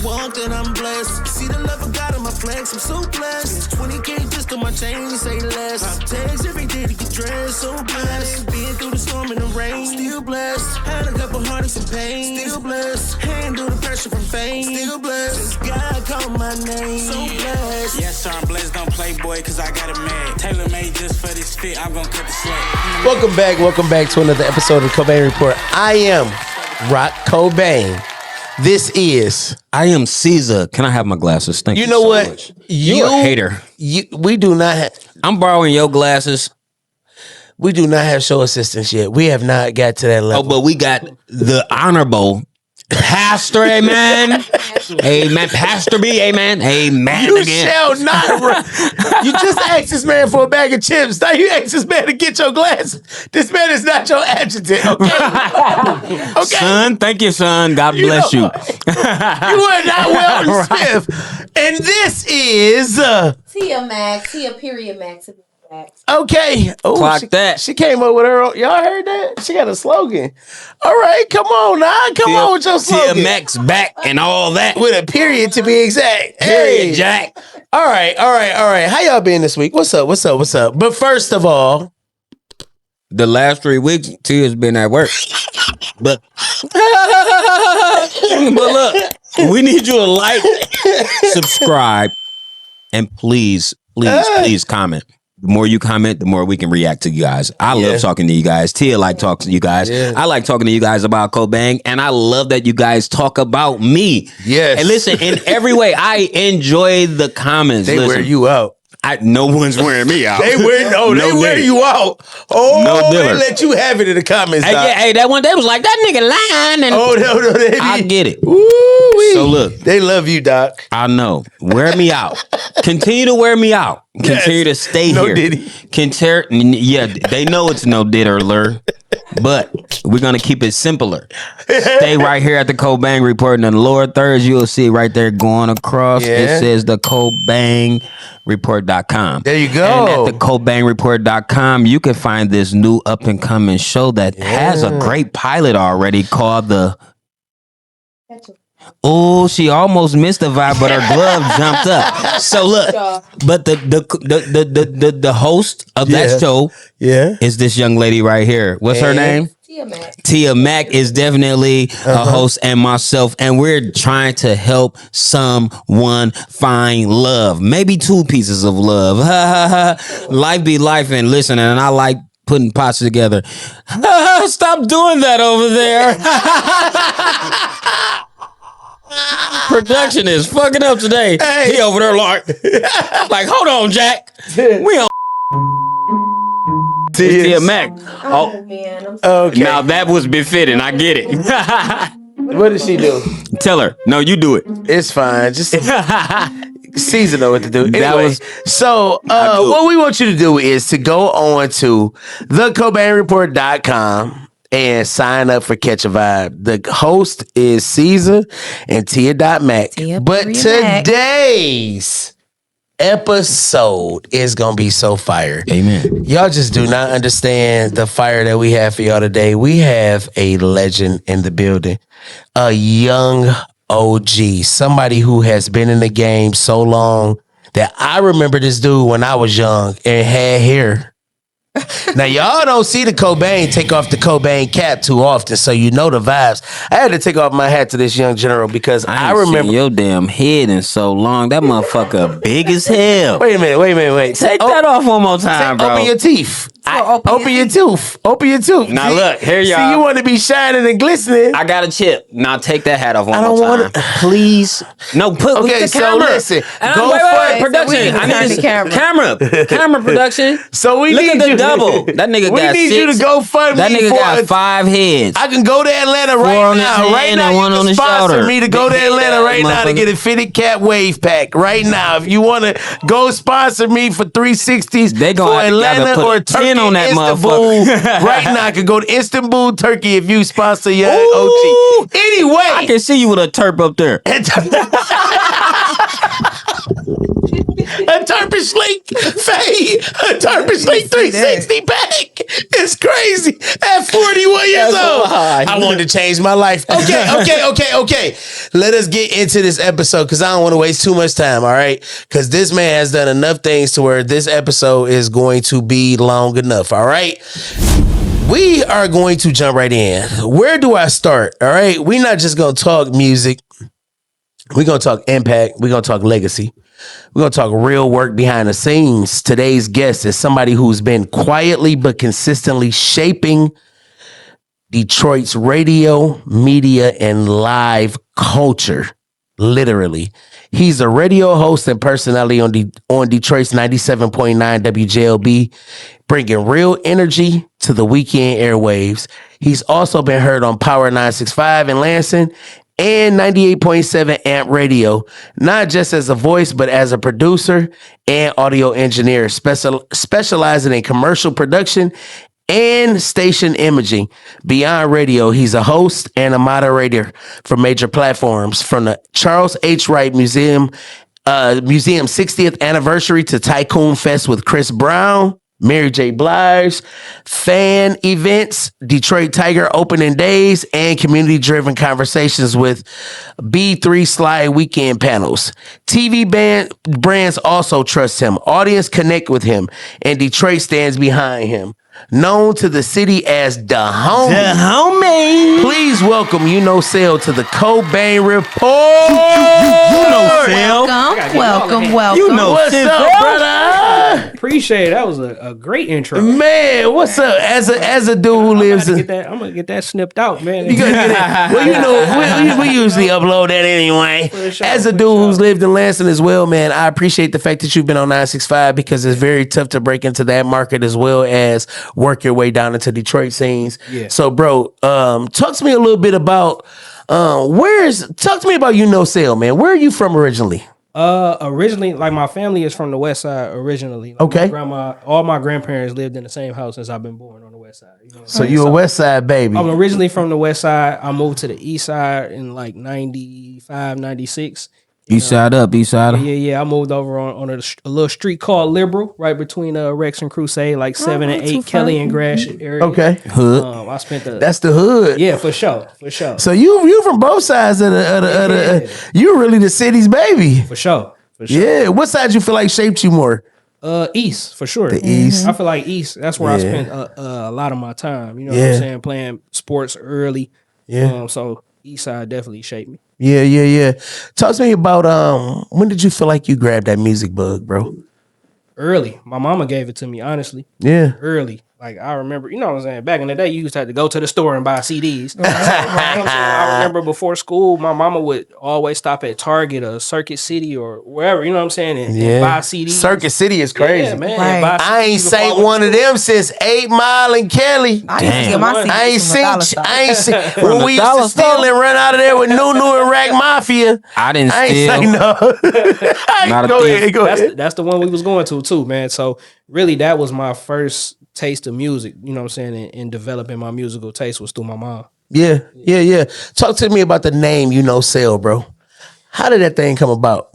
walk that I'm blessed. See the love of God in my flex, I'm so blessed. 20K just on my chain, say less. I text every day to get dressed, so blessed. Been through the storm and the rain, still blessed. Had a couple heartaches and pain, still blessed. Handle the pressure from fame, still blessed. Just God called my name, so blessed. Yes, sir, I'm blessed, don't play boy, cause I got it mad. Tailor made just for this fit, I'm gonna cut the slack. Welcome back to another episode of Cobain Report. I am Rocc Cobain. This is... I am Caesar. Can I have my glasses? Thank you. You know so what? much. You're a hater. We do not have... I'm borrowing your glasses. We do not have show assistants yet. We have not got to that level. Oh, but we got the honorable Pastor, amen. Amen. Pastor B, amen. Amen. You again. shall not. You just asked this man for a bag of chips. Now you ask this man to get your glasses. This man is not your adjutant, okay? Okay. Son, thank you, son. God bless you. You are not Weldon Smith. And this is... Tia Max. Tia period Max. Okay. Oh, Clock that. She came up with her own. Y'all heard that? She got a slogan. All right, come on now. Come on with your slogan. Tia Max back and all that. With a period to be exact. Period, Hey. Jack. All right. How y'all been this week? What's up? But first of all, The last 3 weeks, Tia's been at work. But look, we need you to like, subscribe, and please comment. The more you comment, the more we can react to you guys. I love talking to you guys. Tia like talking to you guys. Yeah. I like talking to you guys about Cobain, and I love that you guys talk about me. Yes. And listen, in every way, I enjoy the comments. they wear you out. No one's wearing me out. They wear you out. Oh, No they dealer. let you have it in the comments. Hey, yeah, that one day was like, that nigga lying. And No, they I get it. Woo-wee. So look. They love you, Doc. I know. Wear me out. Continue to wear me out. Continue to stay No here. Diddy. Yeah, they know it's no diddler, but we're going to keep it simpler. Stay right here at the Cobain Report. And on the lower thirds, you'll see right there going across. Yeah. It says the CobainReport.com. There you go. And at the CobainReport.com, you can find this new up-and-coming show that has a great pilot already called the... Oh, she almost missed the vibe, but her glove jumped up. So look, but the host of that show is this young lady right here. What's her name? Tia Max. Tia Mac is definitely a host, and myself, and we're trying to help someone find love. Maybe 2 pieces of love. Life be life, and listen, and I like putting pots together. Stop doing that over there. Production is fucking up today. Hey. He over there like hold on, Jack. We on Tia Mac. Oh man, I'm sorry. Okay. Now that was befitting. I get it. What did she do? Tell her. No, you do it. It's fine. Just Caesar know what to do. Anyway, what we want you to do is to go on to thecobainreport.com and sign up for Catch a Vibe. The host is Caesar and Tia.Mac. But today's episode is going to be so fire. Amen. Y'all just do not understand the fire that we have for y'all today. We have a legend in the building, a young OG, somebody who has been in the game so long that I remember this dude when I was young and had hair. Now, y'all don't see the Cobain take off the Cobain cap too often, so you know the vibes. I had to take off my hat to this young general because I remember your damn head in so long. That motherfucker big as hell. Wait a minute. Take that off one more time, bro. Open your teeth. Open your tooth. Now See, look, here y'all. See, you want to be shining and glistening. I got a chip. Now take that hat off one I don't more want time. to. Please. No, put Okay, the so camera. listen. And Go wait, for production. I need the camera production. So we Look need at the you. double. That nigga We got need 6. you to go fund That me nigga for got it. 5 heads. I can go to Atlanta 4 right on his now. hand Right now, and 1 you on can his sponsor shoulder. me to go to Big Atlanta head right now to motherfucker. get a fitted cap wave pack. Right now, if you want to go sponsor me for 360s They gonna for have to Atlanta put or a 10 Turkey, on that Istanbul, motherfucker. right now, I can go to Istanbul, Turkey if you sponsor Young Ooh. OG. Anyway, I can see you with a turp up there. a Turkish link face. Hey, Turkish League 360 back. It's crazy. At 41 years old. I wanted to change my life. Okay. Let us get into this episode because I don't want to waste too much time, all right? Because this man has done enough things to where this episode is going to be long enough, all right? We are going to jump right in. Where do I start, all right? We're not just going to talk music. We're going to talk impact. We're going to talk legacy. We're going to talk real work behind the scenes. Today's guest is somebody who's been quietly but consistently shaping Detroit's radio, media, and live culture. Literally. He's a radio host and personality on Detroit's 97.9 WJLB, bringing real energy to the weekend airwaves. He's also been heard on Power 965 in Lansing and 98.7 AMP Radio, not just as a voice, but as a producer and audio engineer, specializing in commercial production and station imaging. Beyond radio, he's a host and a moderator for major platforms, from the Charles H. Wright Museum 60th anniversary to Tycoon Fest with Chris Brown, Mary J. Blige, fan events, Detroit Tiger opening days, and community-driven conversations with B3 Slide weekend panels. TV brands also trust him. Audience connect with him, and Detroit stands behind him. Known to the city as the homie. The homie. Please welcome Unknowcell to the Cobain Report. Unknowcell. Welcome. What's up, brother? Appreciate it. That was a great intro. Man, what's up? As a dude who lives in... I'm gonna get that snipped out, man. You gonna get it. Well, you know, we usually upload that anyway. sure, As a for dude sure. who's lived in Lansing as well, man, I appreciate the fact that you've been on 965 because it's very tough to break into that market as well as work your way down into Detroit scenes. Yeah. So, bro, talk to me a little bit about talk to me about Unknowcell, man. Where are you from originally? Originally, like, my family is from the West Side originally. Like, Okay. all my grandparents lived in the same house since I've been born on the West Side. You know what I'm So saying? you a West Side baby. I'm originally from the West Side. I moved to the East Side in like 95, 96. East side up, east side up. Yeah. I moved over on a little street called Liberal, right between Rex and Crusade, like 7 and 8, Kelly and Grash area. Okay. Hood. I spent That's the hood. yeah, for sure. So you from both sides of the you really the city's baby. For sure. Yeah. What side you feel like shaped you more? East for sure. The East. I feel like East. That's where I Yeah. spent a lot of my time. You know what Yeah. I'm saying? Playing sports early. Yeah. So East Side definitely shaped me. Yeah. Talk to me about when did you feel like you grabbed that music bug, bro? Early. My mama gave it to me, honestly. Yeah. Early. Like, I remember, you know what I'm saying? Back in the day, you used to have to go to the store and buy CDs. I remember before school, my mama would always stop at Target or Circuit City or wherever, you know what I'm saying? And buy CDs. Circuit City is crazy. Yeah, man. Right. Buy I ain't CDs sang before I one of went to them since 8 Mile and Kelly. I used to get my I ain't CDs from the dollar seen. store. I ain't seen. When the we used dollar to steal and run out of there with Nunu and Rack Mafia. I didn't I ain't steal. say no. Not a Go thing. ahead. Go ahead. That's the one we was going to too, man. So really, that was my first taste of music. You know what I'm saying? And developing my musical taste was through my mom. Yeah. Talk to me about the name Unknowcell, bro. How did that thing come about?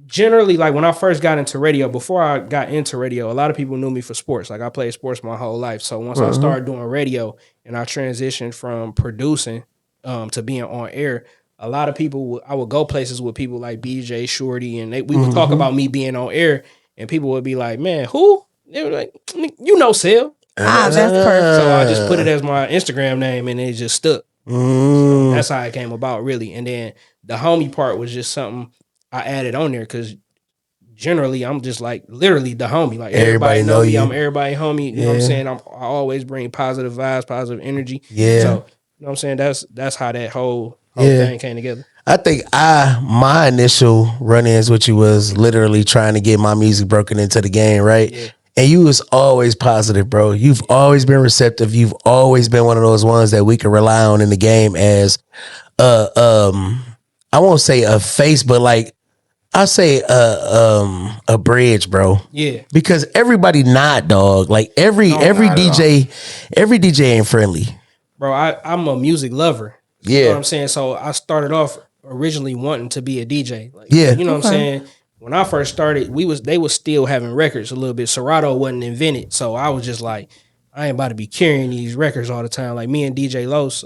Generally, like, when I first got into radio, before I got into radio, a lot of people knew me for sports. Like, I played sports my whole life. So once I started doing radio and I transitioned from producing to being on air, a lot of people, I would go places with people like BJ, Shorty, and we would talk about me being on air, and people would be like, man, who? They were like, Unknowcell. That's perfect. So I just put it as my Instagram name, and it just stuck. So that's how it came about, really. And then the homie part was just something I added on there because generally I'm just like literally the homie. Like, everybody know me. you. I'm everybody homie. You know what I'm saying? I always bring positive vibes, positive energy. Yeah. So, you know what I'm saying? That's how that whole thing came together. I think my initial run-ins with you was literally trying to get my music broken into the game, right? Yeah. And you was always positive, bro. You've always been receptive. You've always been one of those ones that we can rely on in the game as I won't say a face, but like I'll say a bridge, bro. Yeah. Because everybody not, dog. Like every DJ ain't friendly. Bro, I'm a music lover. You Yeah. know what I'm saying? So I started off originally wanting to be a DJ. Like, Yeah. You know what I'm saying? when I first started, they was still having records a little bit. Serato wasn't invented, so I was just like, I ain't about to be carrying these records all the time. Like me and DJ Los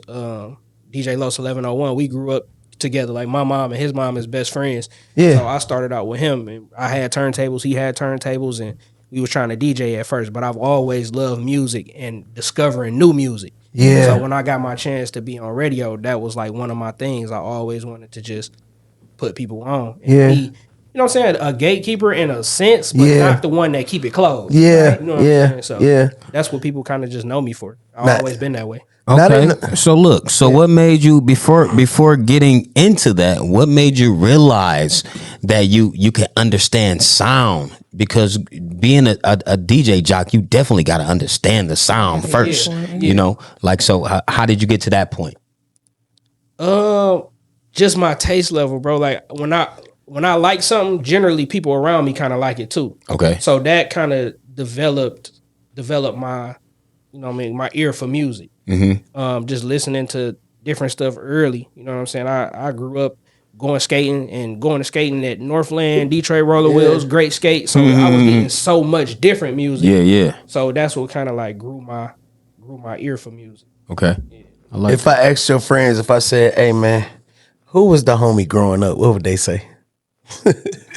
1101, we grew up together. Like my mom and his mom is best friends. Yeah. So I started out with him, and I had turntables, he had turntables, and we was trying to DJ at first. But I've always loved music and discovering new music. Yeah. So when I got my chance to be on radio, that was like one of my things. I always wanted to just put people on. And Yeah. be, you know what I'm saying? A gatekeeper in a sense, but Yeah. not the one that keep it closed. Yeah. Right? You know what Yeah. I'm saying? So Yeah. that's what people kind of just know me for. I've Nah. always been that way. Not Okay. in So look, what made you before getting into that, what made you realize that you can understand sound? Because being a DJ jock, you definitely got to understand the sound first. You know, like, so how did you get to that point? Just my taste level, bro. Like when I like something, generally people around me kind of like it too. Okay. So that kind of developed my, you know what I mean, my ear for music. Mm-hmm. Just listening to different stuff early. You know what I'm saying? I grew up going to skating at Northland, Detroit Roller Wheels, Great Skate. So I was getting so much different music. Yeah. So that's what kind of like grew my ear for music. Okay. I like If I asked your friends, if I said, "Hey man, who was the homie growing up?" What would they say? Who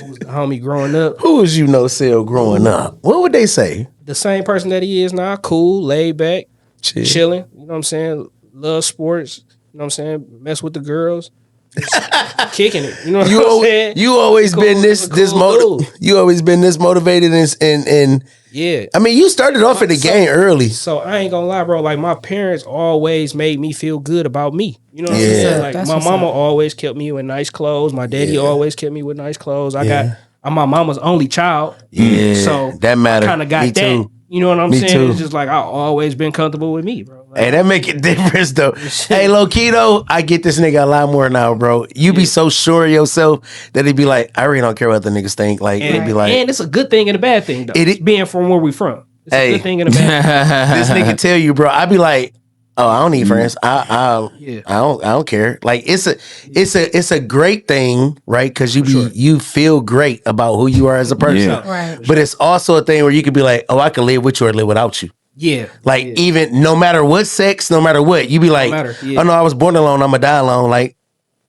was the homie growing up? Who was Unknowcell growing up? What would they say? The same person that he is now, cool, laid back, Chill. chilling. You know what I'm saying? Love sports. You know what I'm saying? Mess with the girls. Just kicking it. You know what I'm saying? You always Cool, been this cool dude. you always been this motivated and Yeah. I mean, you started off in the game early. So I ain't gonna lie, bro. Like my parents always made me feel good about me. You know what Yeah. I'm saying? Like That's my what's mama up. always kept me with nice clothes. My daddy always kept me with nice clothes. I'm my mama's only child. Yeah, So that matter. I kind of got Me that. too. You know what I'm Me saying? too. It's just like I always been comfortable with me, bro. Like, Hey, that make a difference though. Hey, low key though, I get this nigga a lot more now, bro. You be so sure of yourself that he be like, I really don't care what the niggas think. Like, it'd be like, and it's a good thing and a bad thing though. Being from where we from, it's Hey. a good thing and a bad thing. this nigga tell you, bro. I be like, oh, I don't need friends. I don't care. Like it's a great thing, right? Because you feel great about who you are as a person. Yeah. Right. But it's also a thing where you could be like, oh, I can live with you or live without you. Yeah, Like even no matter what sex, no matter what, you be like, matter, yeah. oh no, I was born alone. I'm gonna die alone. Like,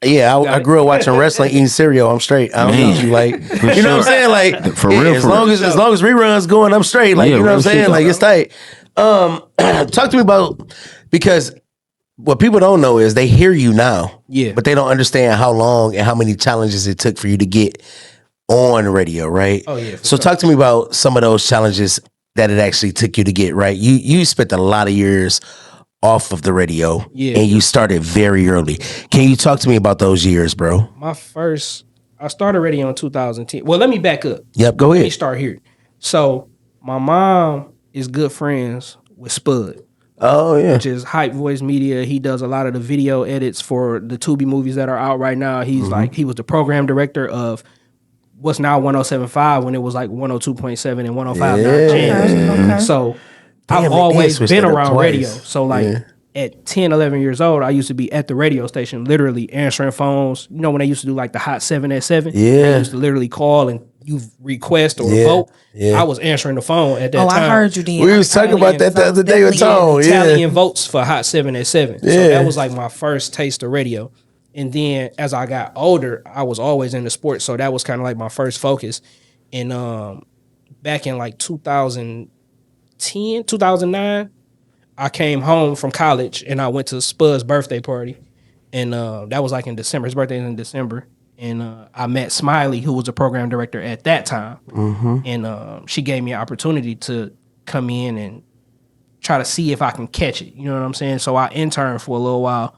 yeah, I grew up watching wrestling, eating cereal. I'm straight. I don't need you. Like, you know what I'm saying? Like, For yeah, real, as for long real. as reruns going, I'm straight. Like, Yeah, you know what I'm real shit, saying? Like, bro. it's tight. Talk to me about, because what people don't know is they hear you now, Yeah. but they don't understand how long and how many challenges it took for you to get on radio, right? Oh, yeah, for So sure. talk to me about some of those challenges that it actually took you to get, right? You spent a lot of years off of the radio, Yeah. and you started very early. Can you talk to me about those years, bro? I started radio in 2010. Well, let me back up. Yep, go Let me ahead. start here. So my mom is good friends with Spud, Oh yeah, which is Hype Voice Media. He does a lot of the video edits for the Tubi movies that are out right now. He's he was the program director of what's now 107.5 when it was like 102.7 and 105.9 Jams. Okay. So Damn, I've they always switched been it up around twice. radio. So like at 10, 11 years old, I used to be at the radio station, literally answering phones. You know when they used to do like the hot 7 at 7? Yeah. They used to literally call and you request or Yeah. vote. Yeah. I was answering the phone at that Oh, time. I heard you then. we was talking about that the other day with Tone. Yeah, Tallying votes for Hot 7 at 7. So Yeah. that was like my first taste of radio. And then as I got older, I was always into sports. So that was kind of like my first focus. And back in like 2010, 2009, I came home from college and I went to Spud's birthday party. And that was like in December. His birthday is in December. And I met Smiley, who was a program director at that time. And she gave me an opportunity to come in and try to see if I can catch it. You know what I'm saying? So I interned for a little while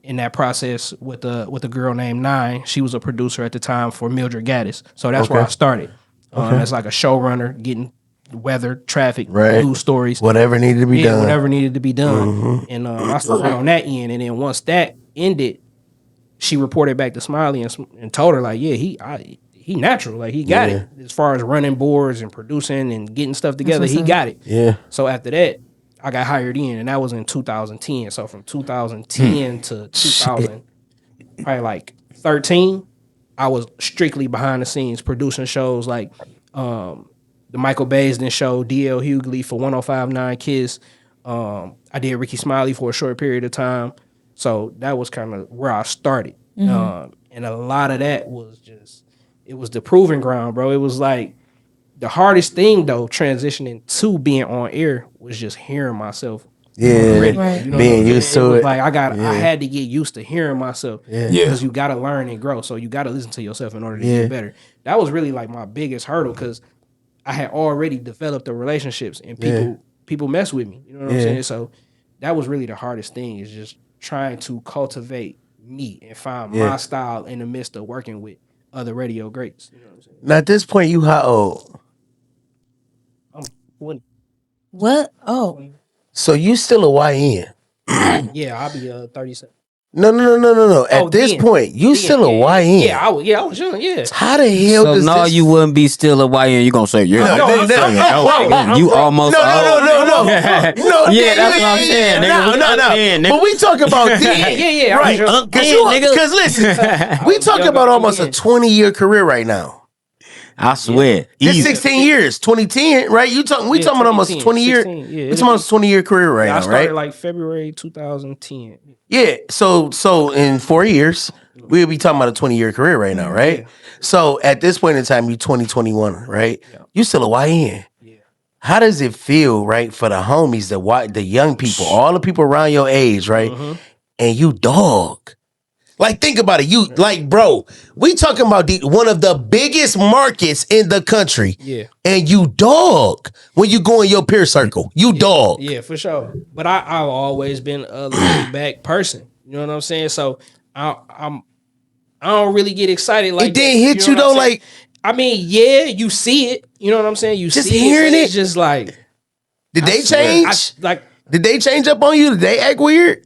in that process with a girl named Nine. She was a producer at the time for Mildred Gaddis. So that's where I started. As like a showrunner, getting weather, traffic, Right. news stories. whatever needed to be done. Whatever needed to be done. And I started on that end. And then once that ended, she reported back to Smiley and told her like, yeah, he natural, like he got it as far as running boards and producing and getting stuff together. He got it. Yeah. So after that, I got hired in, and that was in 2010. So from 2010 to 2000, probably like 13, I was strictly behind the scenes producing shows like the Michael Baisden show, D.L. Hughley for 105.9 Kiss. I did Ricky Smiley for a short period of time. So that was kind of where I started. And a lot of that was it was the proving ground, bro. It was like the hardest thing, though, transitioning to being on air was just hearing myself. Yeah, Right. You know being what I'm saying? used to was it. like I had to get used to hearing myself. Yeah. Because you got to learn and grow. So you got to listen to yourself in order to get better. That was really like my biggest hurdle because I had already developed the relationships and people mess with me. You know what I'm saying? So that was really the hardest thing is just trying to cultivate me and find my style in the midst of working with other radio greats. You know what I'm saying? Now at this point, you how old? I'm 20. What? Oh, So you still a YN? Yeah, I'll be 37. No. At this then. point, you still a YN. Yeah, I was young. Yeah. How the hell So does no, this? you wouldn't be still a YN. You gonna say yeah? No, You almost No. yeah, that's what I'm saying. Nigga. No. But we talk about then. Yeah. Right. I was Because listen, we talk young about back almost a then. 20-year career right now. I swear. It's Easy. 16 years, 2010, right? We talking about almost a 20-year. 16, yeah. We talking about a 20-year career right I now, started right? like February 2010. Yeah. So in 4 years, we'll be talking about a 20-year career right now, right? Yeah. So at this point in time, you 2021, right? You still a YN. Yeah. How does it feel, right, for the homies, the young people, all the people around your age, right? And you dog. Like, think about it. You like, bro, we talking about one of the biggest markets in the country. Yeah. And you dog when you go in your peer circle. You dog. Yeah, for sure. But I've always been a laid back person. You know what I'm saying? So I don't really get excited like It didn't hit you know what though, I'm saying? like I mean, yeah, you see it. You know what I'm saying? You Just see hearing but it? It's just like did they swear, change? like Did they change up on you? Did they act weird?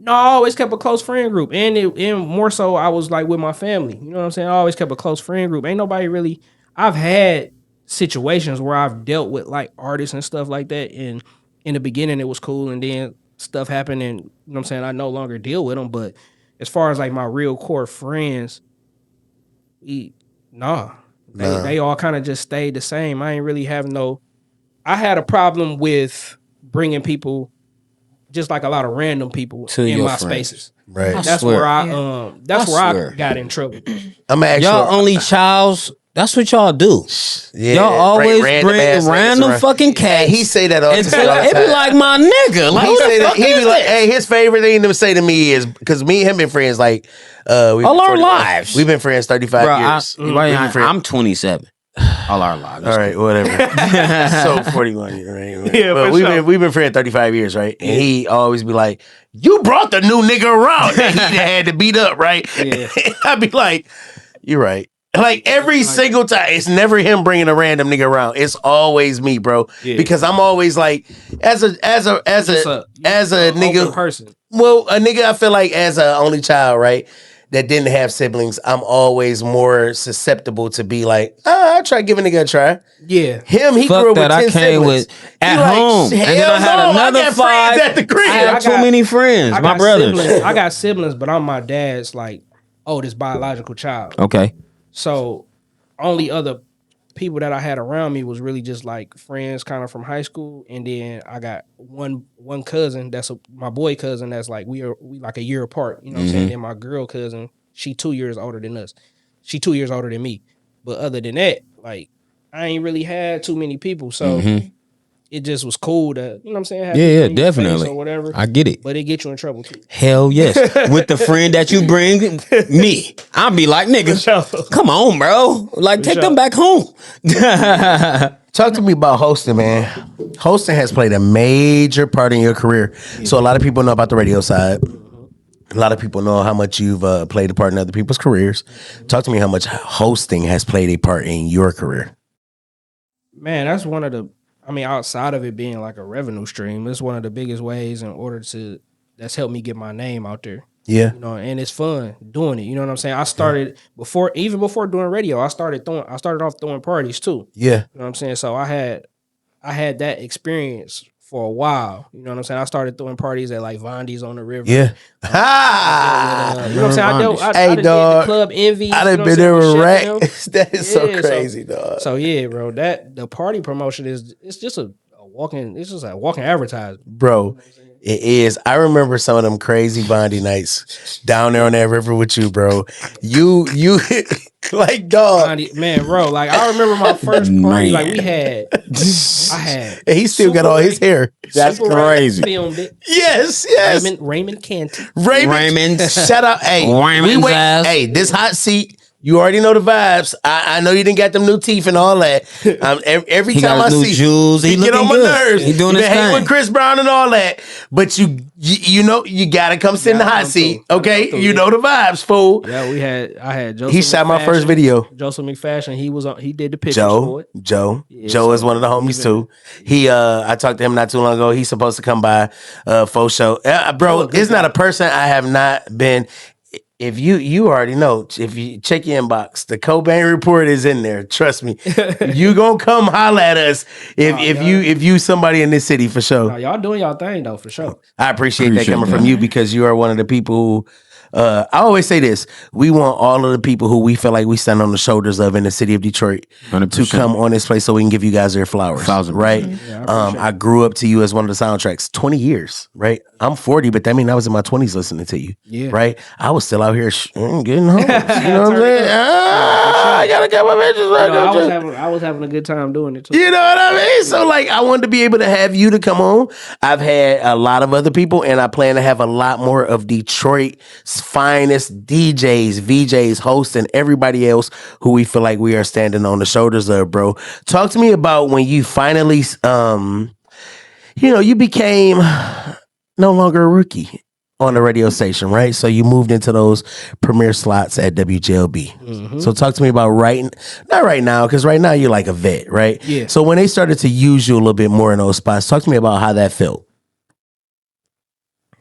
no, I always kept a close friend group, and more so, I was like with my family. You know what I'm saying? I always kept a close friend group. Ain't nobody really. I've had situations where I've dealt with like artists and stuff like that, and in the beginning it was cool, and then stuff happened, and you know what I'm saying, I no longer deal with them. But as far as like my real core friends, they all kind of just stayed the same. I ain't really have I had a problem with bringing people, just like a lot of random people To in your my friends. spaces. Right. That's swear. where I swear. got in trouble. I'm actually Y'all only childs. That's what y'all do. yeah, Y'all always random bring ass niggas random around. fucking cats. He say that all the and time. it be like my nigga. Like He who say the that fuck he be is like, that? hey, his favorite thing to say to me is because me and him been friends like All our lives. We've been friends 35 Bro, years. We've been friends. I'm 27. All our lives. All right, whatever. So 41 years, right? Yeah, but for we've sure. been friends 35 years, right? And he always be like, "You brought the new nigga around that he had to beat up, right?" Yeah. I'd be like, "You're right." Like every single time, it's never him bringing a random nigga around. It's always me, bro. Yeah. Because I'm always like, as a nigga Open person. Well, a nigga, I feel like as a only child, right, that didn't have siblings, I'm always more susceptible to be like, I'll try giving a nigga a try. Yeah. Him, he Fuck grew up that. with 10 I came siblings. with at He like, home. And then hell I had no, another I got 5 friends at the crib. I had I too got- many friends. I My got brothers. siblings. I got siblings, but I'm my dad's like oldest biological child. Okay. So only other people that I had around me was really just like friends kind of from high school. And then I got one cousin that's my boy cousin that's like we like a year apart. You know what I'm saying? Then my girl cousin, she 2 years older than us. She 2 years older than me. But other than that, like I ain't really had too many people. So it just was cool to, you know what I'm saying? Have Yeah, people yeah, in your face definitely. or whatever. I get it. But it get you in trouble too. Hell yes. With the friend that you bring me, I'll be like, nigga, come on, bro. Like, take them back home. Talk to me about hosting, man. Hosting has played a major part in your career. So a lot of people know about the radio side. A lot of people know how much you've played a part in other people's careers. Talk to me how much hosting has played a part in your career. Man, that's one of the, I mean, outside of it being like a revenue stream, it's one of the biggest ways that's helped me get my name out there. Yeah. You know, and it's fun doing it. You know what I'm saying? I started before doing radio, I started off throwing parties too. Yeah. You know what I'm saying? So I had that experience for a while. You know what I'm saying? I started throwing parties at like Vondi's on the river. Yeah. Ha! You know what I'm saying? I Hey, done dog. did the Club Envy. I done been there with Rec. That is so crazy, dog. So yeah, bro, that the party promotion it's just a walking. It's just a walking advertisement, bro. It is. I remember some of them crazy Bondi nights down there on that river with you, bro. You like dog. Man, bro. Like I remember my first party. Like I had. And he still got all his hair. That's crazy. Filmed it. Yes. Raymond Canty. Raymond. Shout out. Hey, Raymond's ass. Hey, this hot seat. You already know the vibes. I know you didn't get them new teeth and all that. Every time I see jewels, he get on my nerves. He doing his thing with Chris Brown and all that. But you know you gotta come sit in the hot seat, okay? You know the vibes, fool. Yeah, I had Joseph. He shot my first video. Joseph McFashion. He did the pictures for it. Joe is one of the homies too. I talked to him not too long ago. He's supposed to come by for show. Bro, it's not a person I have not been. If you already know, if you check your inbox, the Cobain Report is in there. Trust me, you gonna come holler at us if you somebody in this city for sure. Y'all doing y'all thing though for sure. I appreciate that coming from you because you are one of the people who. I always say this: we want all of the people who we feel like we stand on the shoulders of in the city of Detroit 100%. To come on this place so we can give you guys their flowers. 1,000%. Right? Yeah, I grew up to you as one of the soundtracks. 20 years, right? I'm 40, but that means I was in my 20s listening to you. Yeah. Right? I was still out here getting home. You know what I'm saying? I gotta get my bitches. I was having a good time doing it too. You know what I mean? So like, I wanted to be able to have you to come on. I've had a lot of other people, and I plan to have a lot more of Detroit's finest DJs, VJs, hosts, and everybody else who we feel like we are standing on the shoulders of, bro. Talk to me about when you finally, you became no longer a rookie on the radio station, right? So you moved into those premiere slots at WJLB. Mm-hmm. So talk to me about not right now, because right now you're like a vet, right? Yeah. So when they started to use you a little bit more in those spots, talk to me about how that felt.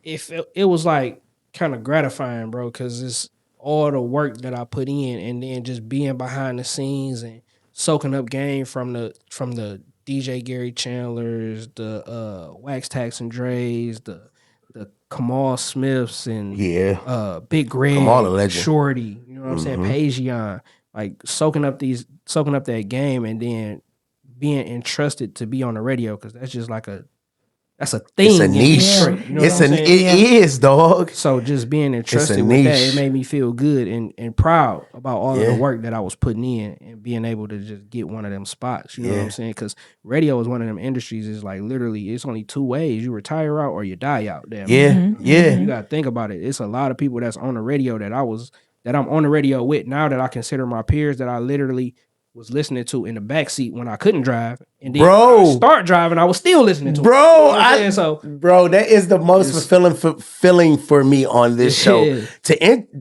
It was like kind of gratifying, bro, because it's all the work that I put in, and then just being behind the scenes and soaking up game from the DJ Gary Chandlers, the Wax Tax and Dre's, the Kamal Smiths, and Big Greg, Kamal, a legend. Shorty, you know what I'm saying, Pajion, like soaking up that game, and then being entrusted to be on the radio, because that's just like that's a thing. It's a niche. You know it is, dog. So just being entrusted with that, it made me feel good and proud about all of the work that I was putting in, and being able to just get one of them spots. You know what I'm saying? Because radio is one of them industries. Is like literally, it's only two ways: you retire out or you die out. Damn. Yeah. You gotta think about it. It's a lot of people that's on the radio that I'm on the radio with now, that I consider my peers, that I literally was listening to in the backseat when I couldn't drive, and then when I start driving, I was still listening to. Bro, that is the most fulfilling for me on this show.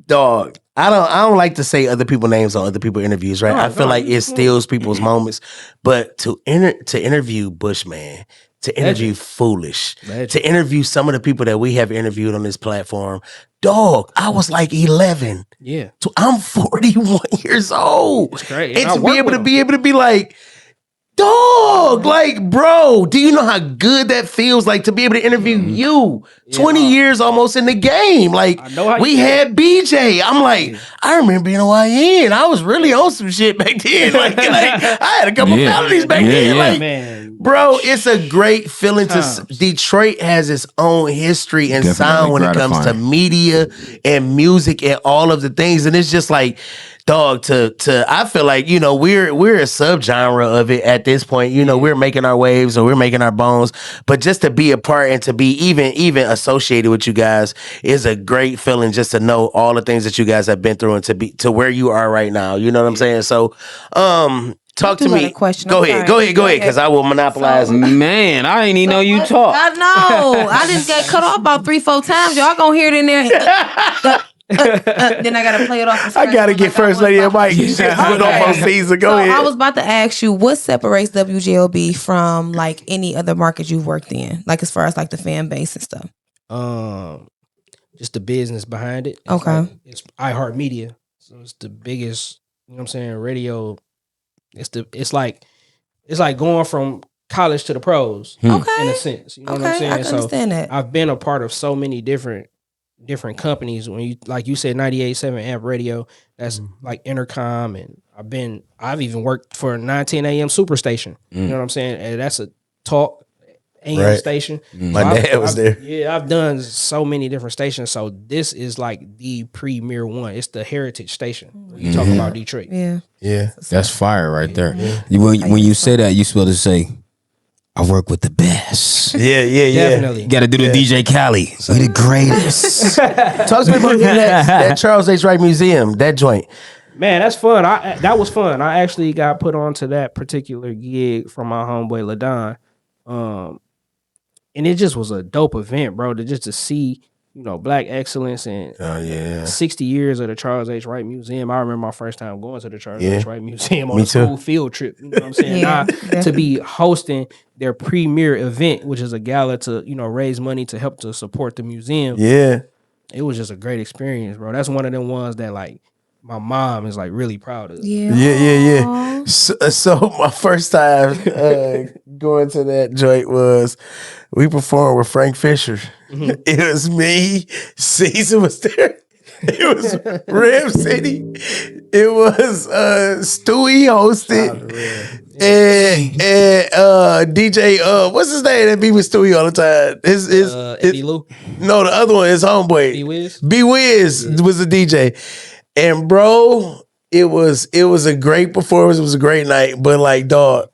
Dog, I don't like to say other people's names on other people's interviews, right? I feel like it steals people's moments, but to interview Bushman, to interview Foolish, to interview some of the people that we have interviewed on this platform. Dog, I was like 11. Yeah. So I'm 41 years old. It's crazy. And to be able to be like, dog, like, bro, do you know how good that feels? Like, to be able to interview you 20 years almost in the game. Like, we had BJ. I'm like, I remember being a YN. I was really on some shit back then. Like I had a couple felonies back then. Like, man, bro, it's a great feeling Detroit has its own history and sound when it comes to media and music and all of the things. And it's just like, dog, I feel like, we're a subgenre of it at this point. We're making our waves or we're making our bones, but just to be a part and to be even associated with you guys is a great feeling, just to know all the things that you guys have been through and to be to where you are right now. You know what I'm saying? So, talk to me. Go ahead, because I will monopolize. Man, I didn't even know you talk. I know. I just got cut off about 3-4 times. Y'all gonna hear it in there. Then I gotta play it off. I gotta get First Lady a mic. She's almost season. Go ahead. I was about to ask you, what separates WJLB from like any other market you've worked in, like as far as like the fan base and stuff? Just the business behind it. It's iHeartMedia, so it's the biggest. You know what I'm saying? Radio. It's like going from college to the pros. In a sense. You know what I'm saying? I understand that. I've been a part of so many different different companies. When you like you said 98.7 amp radio, that's like intercom, and I've even worked for 910 AM Superstation. You know what I'm saying? And that's a talk AM station. My dad was there. Yeah, I've done so many different stations. So this is like the premier one. It's the heritage station. When you talk about Detroit. Yeah. Yeah. That's fire right there. When you say that, you supposed to say, I work with the best. Yeah. Definitely. You got to do the DJ Cali. We the greatest. Talk to me about that Charles H. Wright Museum, that joint. Man, that's fun. That was fun. I actually got put onto that particular gig from my homeboy LaDon. And it just was a dope event, bro. To see, Black excellence and 60 years of the Charles H. Wright Museum. I remember my first time going to the Charles H. Wright Museum on a school field trip. You know what I'm saying? To be hosting their premier event, which is a gala to, raise money to help to support the museum. Yeah. It was just a great experience, bro. That's one of them ones that like my mom is like really proud of. Yeah. So my first time going to that joint was we performed with Frank Fisher. It was me, Caesar was there. It was Rev City. It was Stewie hosted. And DJ what's his name that be with Stewie all the time? Eddie Lou. No, the other one, his homeboy. B Wiz was the DJ. And bro, it was a great performance. It was a great night. But like, dog,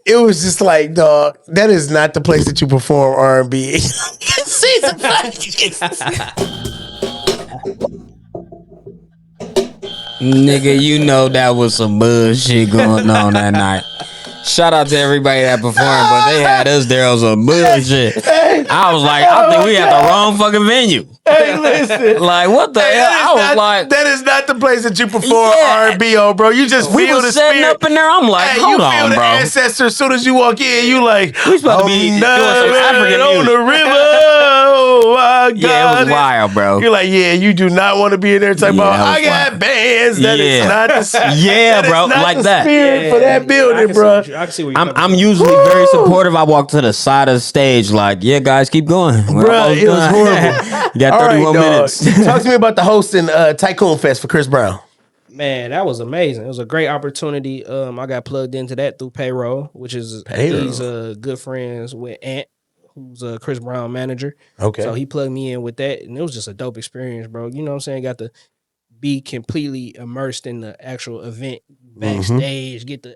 it was just like, dog, that is not the place that you perform R&B. Nigga, you know that was some bullshit going on that night. Shout out to everybody that performed, but they had us there on some bullshit. I was like, I think we had the wrong fucking venue. Hey, listen. Like, what the hell? I was like, that is not the place that you perform R&B on, bro. You just we feel was the setting spirit. up in there. I'm like, hold you on, feel the bro. ancestor as soon as you walk in. You like, We supposed to be doing some African on music. the river. Oh my God. Yeah, it was wild, bro. You're like, yeah, you do not want to be in there talking about, that was I got bands. That is not the Yeah, that is bro, not like the that. spirit for that building, bro. I can see what you're I'm usually very supportive. I walk to the side of the stage like, yeah, guys, keep going. Bro, it was horrible. You got 31 minutes. Talk to me about the hosting Tycoon Fest for Chris Brown. Man, that was amazing. It was a great opportunity. I got plugged into that through Payroll, which is he's good friends with Ant, who's a Chris Brown manager. Okay. So he plugged me in with that, and it was just a dope experience, bro. You know what I'm saying? Got to be completely immersed in the actual event backstage, get the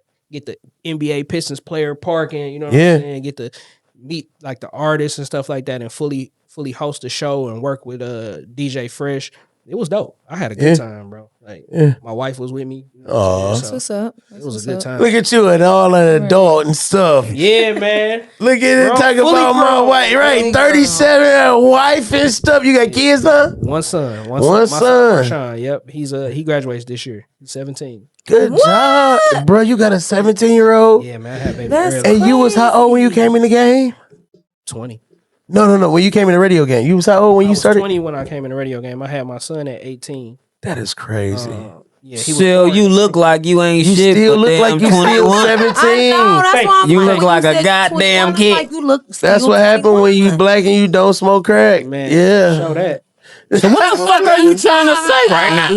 NBA Pistons player parking, you know what I'm saying? Get to meet like the artists and stuff like that and fully host the show and work with DJ Fresh. It was dope. I had a good time, bro. Like my wife was with me. Oh, that's what's up. It was a good time. Look at you and all an adult and stuff. Yeah, man. Look at it talking about my wife, right? 37, a wife and stuff. You got kids now? One son. One son. Sean, yep. He graduates this year. He's 17. Good job, bro. You got a 17-year-old. Yeah, man. I had baby That's early. And you was how old when you came in the game? 20. No. When you came in the radio game, you was how old when I you was started? 20 when I came in the radio game. I had my son at 18. That is crazy. Yeah, he was Still, born- you look like you ain't You shit. still but look like damn you still 21. 17. I know, that's why I'm You like, look when like a said goddamn 21, kid. Like you look, That's what happened when you black and you don't smoke crack. Man, Yeah. show that. So what the fuck are you trying to say right now?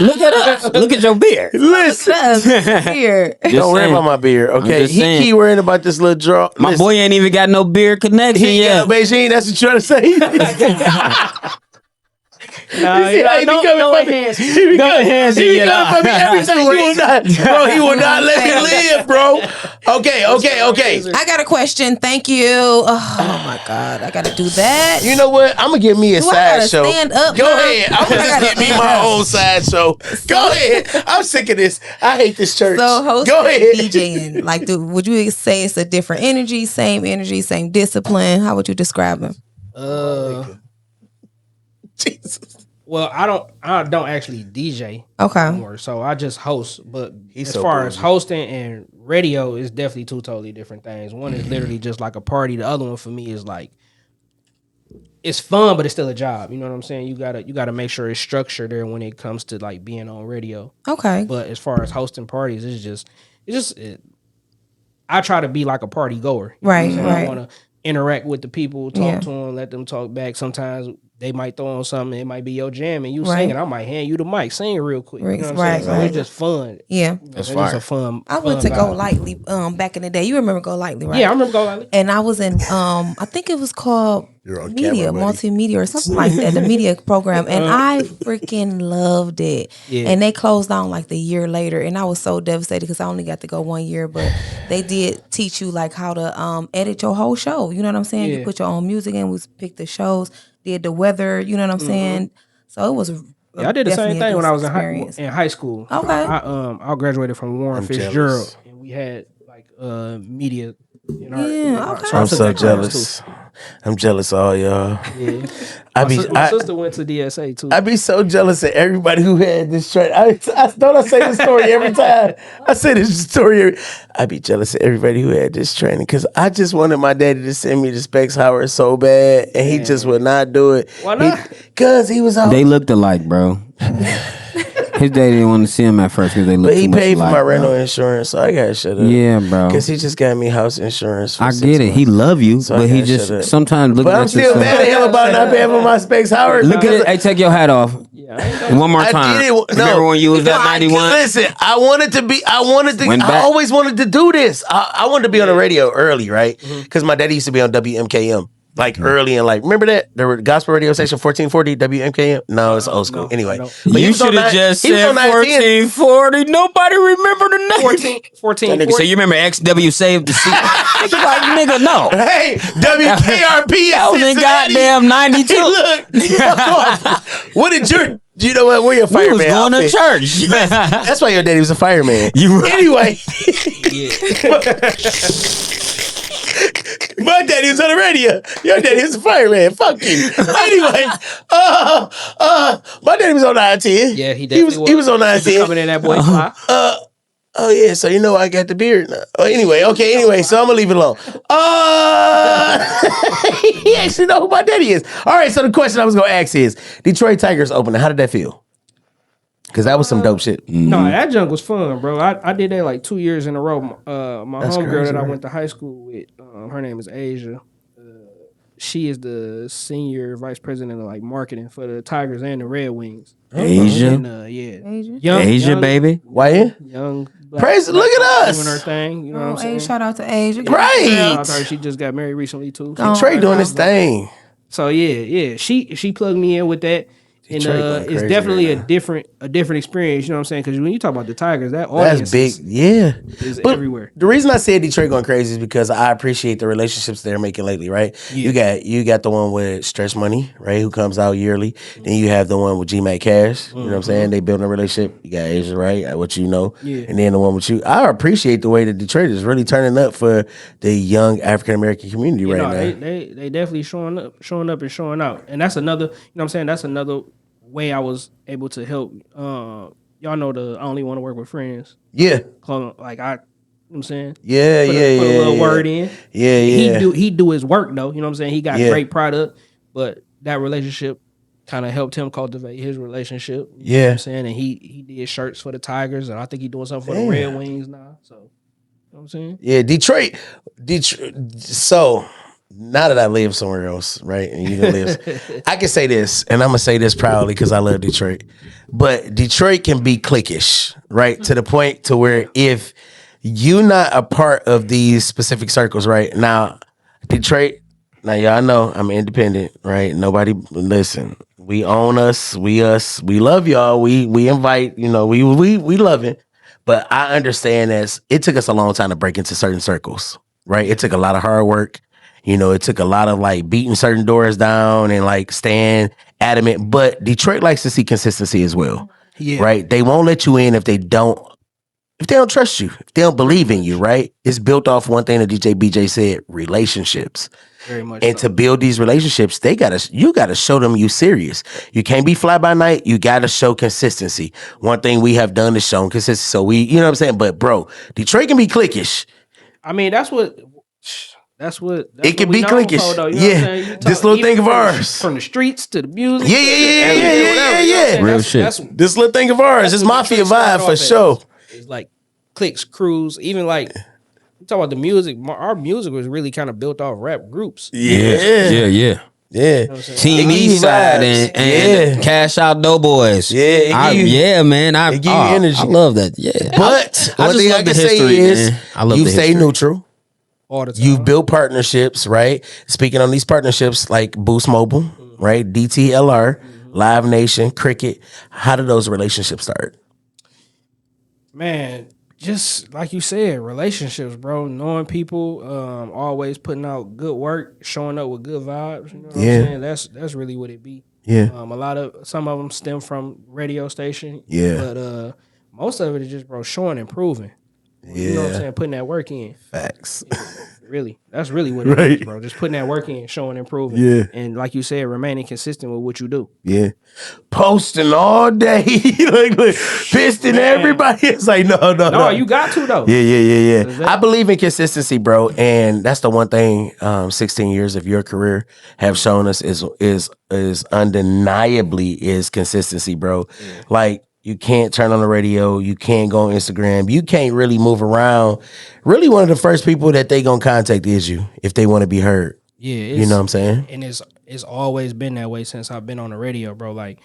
Look at us. Look at your beard. Listen. Here. Don't worry about my beard, okay? just He saying. keep worrying about this little draw. My Listen, boy ain't even got no beard connection he yet. got Beijing, that's what you're trying to say? Nah, He be coming for me. He be coming for me every time. He will not let me live, bro. Okay. I got a question. Thank you. Oh my God, I gotta do that. You know what? I'm gonna give me a Do I gotta sideshow. stand up Go now? ahead. I'm gonna just give me my own sideshow. Go ahead. I'm sick of this. I hate this church. So hosting, Go ahead. DJing, like, would you say it's a different energy, same discipline? How would you describe them? Jesus. Well, I don't actually DJ Okay. anymore, so I just host. But as so far as bougie. hosting and radio, is definitely two totally different things. One is literally just like a party. The other one for me is like it's fun, but it's still a job. You know what I'm saying? You gotta make sure it's structured there when it comes to like being on radio. Okay. But as far as hosting parties, I try to be like a party goer. Right, I right. want to interact with the people, talk to them, let them talk back. Sometimes they might throw on something. It might be your jam, and you Right. singing. I might hand you the mic, sing real quick. You know what I'm Right, saying? So right. it's just fun. Yeah. It's just a fun. I went fun to Go vibe. Lightly back in the day. You remember Go Lightly, right? Yeah, I remember Go Lightly. And I was in I think it was called You're on media, camera, buddy. multimedia or something like that, the media program. And I freaking loved it. Yeah. And they closed down like the year later. And I was so devastated because I only got to go 1 year, but they did teach you like how to edit your whole show. You know what I'm saying? Yeah. You put your own music in, we picked the shows, did the weather, you know what I'm saying? So it was Yeah, I did the same definitely a thing good when I was experience. in high school. Okay. I graduated from Warren I'm Fitzgerald, jealous. and we had like media. Yeah, okay. I I'm took so that class, jealous. I'm jealous of all y'all. too. Yeah. I My sister went to DSA too. I be so jealous of everybody who had this training. I don't I say this story every time. I say this story. I be jealous of everybody who had this training because I just wanted my daddy to send me to Specs Howard so bad, and he just would not do it. Why not? Because he was out. They looked alike, bro. His daddy didn't want to see him at first because they looked But he too much paid for alike, my bro. rental insurance, so I gotta shut up. Yeah, bro. Because he just got me house insurance. For I 6 get it. He months. love you, So I but he gotta shut up. just sometimes look But at I'm still mad at him about not paying for my Specs Howard. Look at it. Hey, take your hat off. Yeah, I ain't got- One more I time. did it. Remember when you was at 91? Listen, I wanted to. Went I back. always wanted to do this. I wanted to be on the radio early, right? Because my daddy used to be on WMKM. Like early and remember that? There were gospel radio station 1440 WMKM. No, it's old school. No, anyway, no. But he You was on should have nine- just he was said on 910. 1440. Nobody remember the name. 14. That nigga say, you remember XW saved the seat? Nigga, like, nigga, no. Hey, WKRP. That was in goddamn 92. Look, what did your? You know what? We're your We fireman. was going to outfit. church. That's why your daddy was a fireman. You right. Anyway. My daddy was on the radio. Your daddy was a fireman. Fuck you. Anyway, my daddy was on 910. Yeah, he definitely was. He was on He 910. coming in that boy fly. Oh yeah, so you know I got the beard now. Oh, anyway, so I'm gonna leave it alone. He actually know who my daddy is. All right, so the question I was gonna ask is Detroit Tigers opening. How did that feel? Because that was some dope shit. No, that junk was fun, bro. I did that like 2 years in a row. My That's homegirl crazy, that I right? went to high school with, her name is Asia. She is the senior vice president of like marketing for the Tigers and the Red Wings. Asia. And, yeah, Asia. Asia, baby. Why? young. Praise- look at us. doing her thing. You know what I'm saying? Shout out to Asia. Right. Shout out to her. She just got married recently too. Oh. Trey doing his thing. So yeah. She plugged me in with that. And Detroit going it's crazy definitely right a different experience, you know what I'm saying? Because when you talk about the Tigers, that audience That's big. Yeah. is But everywhere. the reason I said Detroit going crazy is because I appreciate the relationships they're making lately, right? Yeah. You got the one with Stretch Money, right, who comes out yearly. Then you have the one with G-Mac Cash. You know what I'm saying? They building a relationship. You got Asia, right? What you know. Yeah. And then the one with you. I appreciate the way that Detroit is really turning up for the young African American community You right know, now. they definitely showing up and showing out. And that's another, you know what I'm saying? That's another way I was able to help. Y'all know the I only want to work with friends. Yeah. Like I, you know what I'm saying? Yeah, Put yeah, a yeah. little yeah. word in. Yeah, yeah. He do his work though. You know what I'm saying? He got Yeah. great product, but that relationship kind of helped him cultivate his relationship. You know Yeah. what I'm saying? And he did shirts for the Tigers, and I think he doing something for the Red Wings now. So, you know what I'm saying? Yeah, Detroit. So now that I live somewhere else, right, and you can live, I can say this, and I'm gonna say this proudly because I love Detroit. But Detroit can be cliquish, right, to the point to where if you're not a part of these specific circles, right now, Detroit. Now y'all know I'm independent, right? Nobody listen. We own us. We love y'all. We invite. You know, we love it. But I understand that it took us a long time to break into certain circles, right? It took a lot of hard work. You know, it took a lot of like beating certain doors down and like staying adamant. But Detroit likes to see consistency as well, right? They won't let you in if they don't trust you, if they don't believe in you, right? It's built off one thing that DJ BJ said: relationships. Very much. And so. to build these relationships, you gotta show them you serious. You can't be fly by night. You gotta show consistency. One thing we have done is shown consistency. So you know what I'm saying? But bro, Detroit can be cliquish. I mean, that's what It can we be known cliquish. for, though, you know what I'm Yeah. saying? You This talk- little even thing of from- ours. from the streets to the music. Yeah. to everything, whatever, you know what I'm saying? Real That's- shit. That's, This little thing of ours is what mafia Detroit started vibe off for as. sure. It's like cliques, crews, even like you talk about the music. Our music was really kind of built off rap groups. Yeah. Yeah. Yeah. You know what I'm saying? Team It give you Eastside vibes. and Cash Out Doughboys. Yeah, it give you- man. it give you energy. I love that. Yeah, But I one just thing love I the can say history, is man. I love you the stay history. neutral. All the time. You've built partnerships, right? Speaking on these partnerships like Boost Mobile, right? DTLR, Live Nation, Cricket. How did those relationships start? Man, just like you said, relationships, bro. Knowing people, always putting out good work, showing up with good vibes. You know what I'm saying? That's really what it be. Yeah. Some of them stem from radio station. Yeah. But most of it is just, bro, showing and proving. You know what I'm saying? Putting that work in. Facts. Really. That's really what it is, bro. Just putting that work in, showing and proving. Yeah. And like you said, remaining consistent with what you do. Yeah. Posting all day. like pisting everybody. It's like, no. No, you got to, though. Yeah. I believe in consistency, bro. And that's the one thing 16 years of your career have shown us is undeniably is consistency, bro. Yeah. Like, you can't turn on the radio. You can't go on Instagram. You can't really move around. Really, one of the first people that they gonna contact is you if they want to be heard. Yeah, you know what I'm saying? And it's always been that way since I've been on the radio, bro. Like,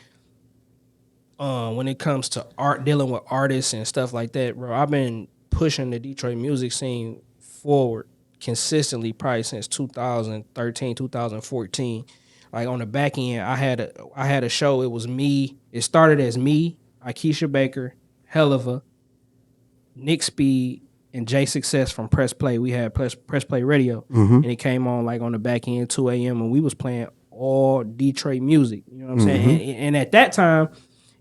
when it comes to art, dealing with artists and stuff like that, bro, I've been pushing the Detroit music scene forward consistently probably since 2013, 2014. Like, on the back end, I had a show. It was me. It started as me, Akeisha Baker, Helliva, Nick Speed, and Jay Success from Press Play. We had Press Play Radio, and it came on like on the back end 2 a.m. and we was playing all Detroit music. You know what I'm saying? And at that time,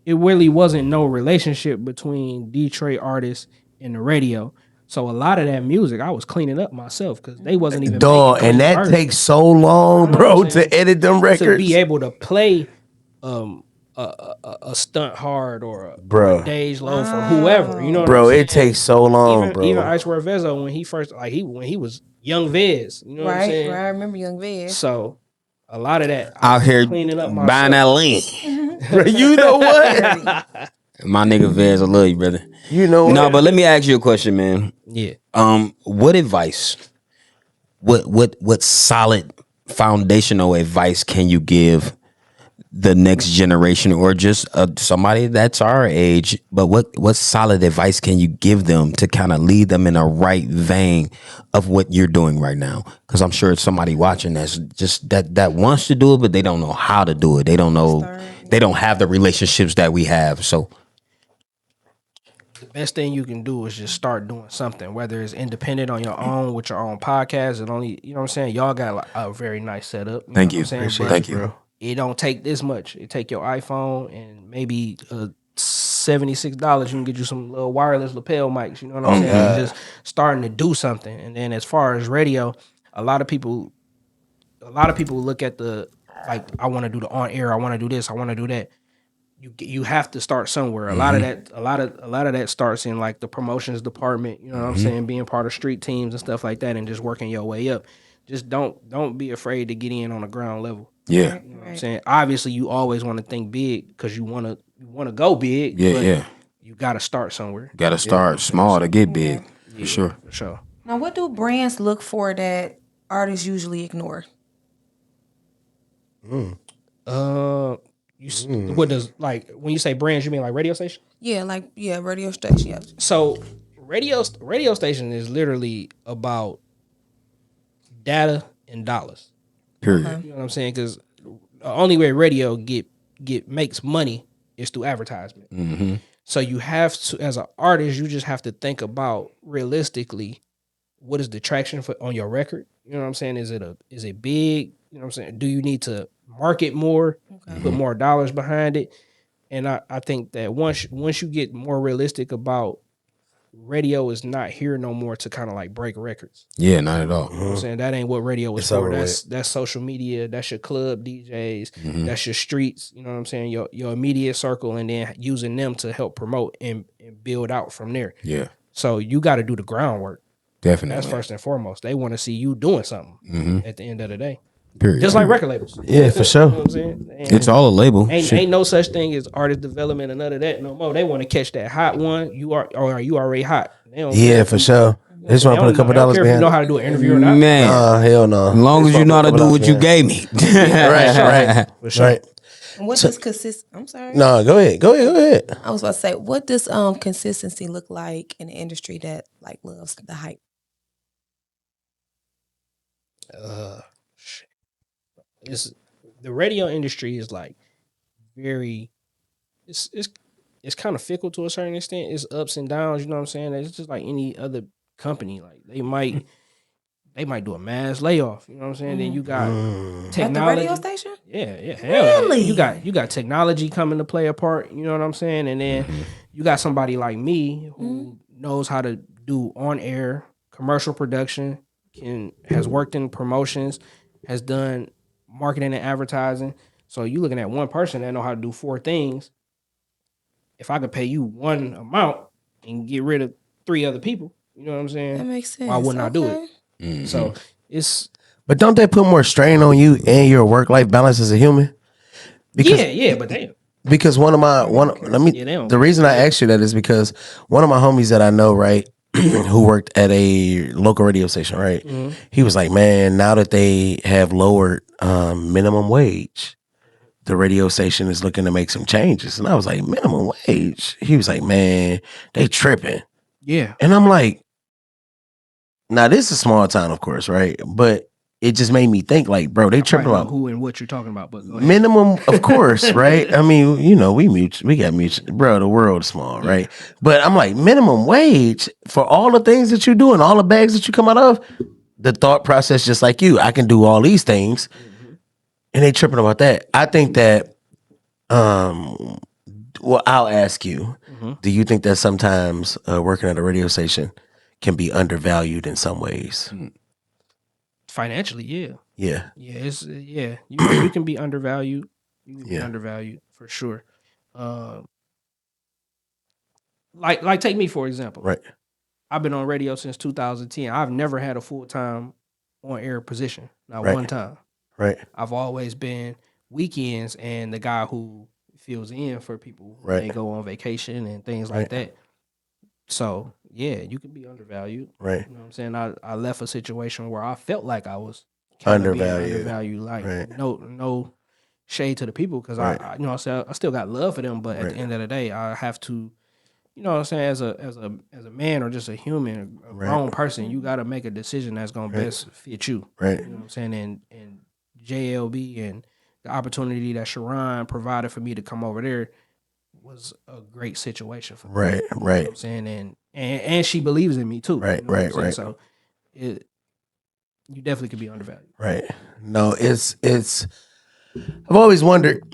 it really wasn't no relationship between Detroit artists and the radio. So a lot of that music I was cleaning up myself because they wasn't even dog, and that artists. Takes so long, bro, to edit them records. To be able to play a Stunt Hard or a Dage Loaf or whoever, you know what I'm saying? It takes so long, bro. Even Icewear Vezo when he first when he was Young Vez, you know what I'm saying? Right, I remember Young Vez. So a lot of that out here cleaning up buying that link. You know what? My nigga Vez, I love you, brother. You know what? No, but let me ask you a question, man. Yeah. What advice? What solid foundational advice can you give the next generation or just somebody that's our age? But what solid advice can you give them to kind of lead them in a right vein of what you're doing right now? Because I'm sure it's somebody watching that's just that wants to do it, but they don't know how to do it. They don't know. They don't have the relationships that we have. So the best thing you can do is just start doing something, whether it's independent on your own with your own podcast. And only, you know what I'm saying? Y'all got like a very nice setup. Thank you. Thank you. It don't take this much. It take your iPhone and maybe $76. You can get you some little wireless lapel mics. You know what I'm saying? Just starting to do something. And then as far as radio, a lot of people look at the like, I want to do the on air. I want to do this. I want to do that. You have to start somewhere. A lot of that starts in like the promotions department. You know what I'm saying? Being part of street teams and stuff like that, and just working your way up. Just don't be afraid to get in on the ground level. Yeah, you know what I'm saying? Obviously, you always want to think big because you want to go big. Yeah. You got to start somewhere. Got to start small to get big. For sure. For sure. Now, what do brands look for that artists usually ignore? What does, like, when you say brands, you mean like radio station? Yeah, radio station. Yeah. So radio station is literally about data and dollars. Period. You know what I'm saying? Because the only way radio makes money is through advertisement. So you have to, as an artist, you just have to think about realistically, what is the traction on your record? You know what I'm saying? Is it big? You know what I'm saying? Do you need to market more, put more dollars behind it? And I think that once you get more realistic about radio is not here no more to kind of like break records. Yeah, not at all. You know what I'm saying? That ain't what radio is for. That's social media. That's your club DJs. That's your streets. You know what I'm saying? Your immediate circle, and then using them to help promote and build out from there. Yeah. So you got to do the groundwork. Definitely. That's first and foremost. They want to see you doing something at the end of the day. Period. Just like record labels. Yeah, for sure. You know what I'm saying? It's all a label. Ain't no such thing as artist development and none of that no more. They want to catch that hot one. Are you already hot? They don't Yeah, for sure. You They just want to put a couple I don't dollars care if you behind. know how to do an interview or not. Man, Hell no. as long as you know how to do what you gave me. Right. For sure. Right. And what does I'm sorry. No, go ahead. I was about to say, what does consistency look like in the industry that like loves the hype? It's the radio industry is like very it's kind of fickle to a certain extent. It's ups and downs, you know what I'm saying? It's just like any other company. Like they might do a mass layoff, you know what I'm saying? Then you got technology. At the radio station? Yeah, hell yeah. Really? You got technology coming to play a part, you know what I'm saying? And then you got somebody like me who knows how to do on air commercial production, has worked in promotions, has done marketing and advertising. So you looking at one person that know how to do 4 things. If I could pay you one amount and get rid of 3 other people, you know what I'm saying? That makes sense. Why wouldn't I do it? So it's But don't they put more strain on you and your work life balance as a human? but damn. Because the reason I asked you that is because one of my homies that I know, right, who worked at a local radio station, right? He was like, man, now that they have lowered minimum wage, the radio station is looking to make some changes. And I was like, minimum wage? He was like, man, they tripping. Yeah. And I'm like, now this is a small town, of course, right? But it just made me think, like, bro, they tripping about who and what you're talking about, but go ahead. minimum, of course, right? I mean, you know, we got mutual, bro. The world's small, right? But I'm like, minimum wage for all the things that you do and all the bags that you come out of. The thought process, just like you, I can do all these things, and they tripping about that. I think that, well, I'll ask you: do you think that sometimes working at a radio station can be undervalued in some ways? Financially, yeah. Yeah. You can be undervalued. You can be undervalued for sure. Like take me for example. Right. I've been on radio since 2010. I've never had a full-time on-air position, not one time. Right. I've always been weekends and the guy who fills in for people when they go on vacation and things like that. So, yeah, you can be undervalued. Right. You know what I'm saying? I left a situation where I felt like I was undervalued. Like, no shade to the people because I still got love for them, but at the end of the day, I have to, you know what I'm saying, as a man or just a human, a grown person, you got to make a decision that's going to best fit you. Right. You know what I'm saying? And JLB and the opportunity that Sharon provided for me to come over there was a great situation for me. Right. You know what I'm saying? And she believes in me too. Right. You know what I'm saying? Right. So you definitely could be undervalued. Right. No, it's I've always wondered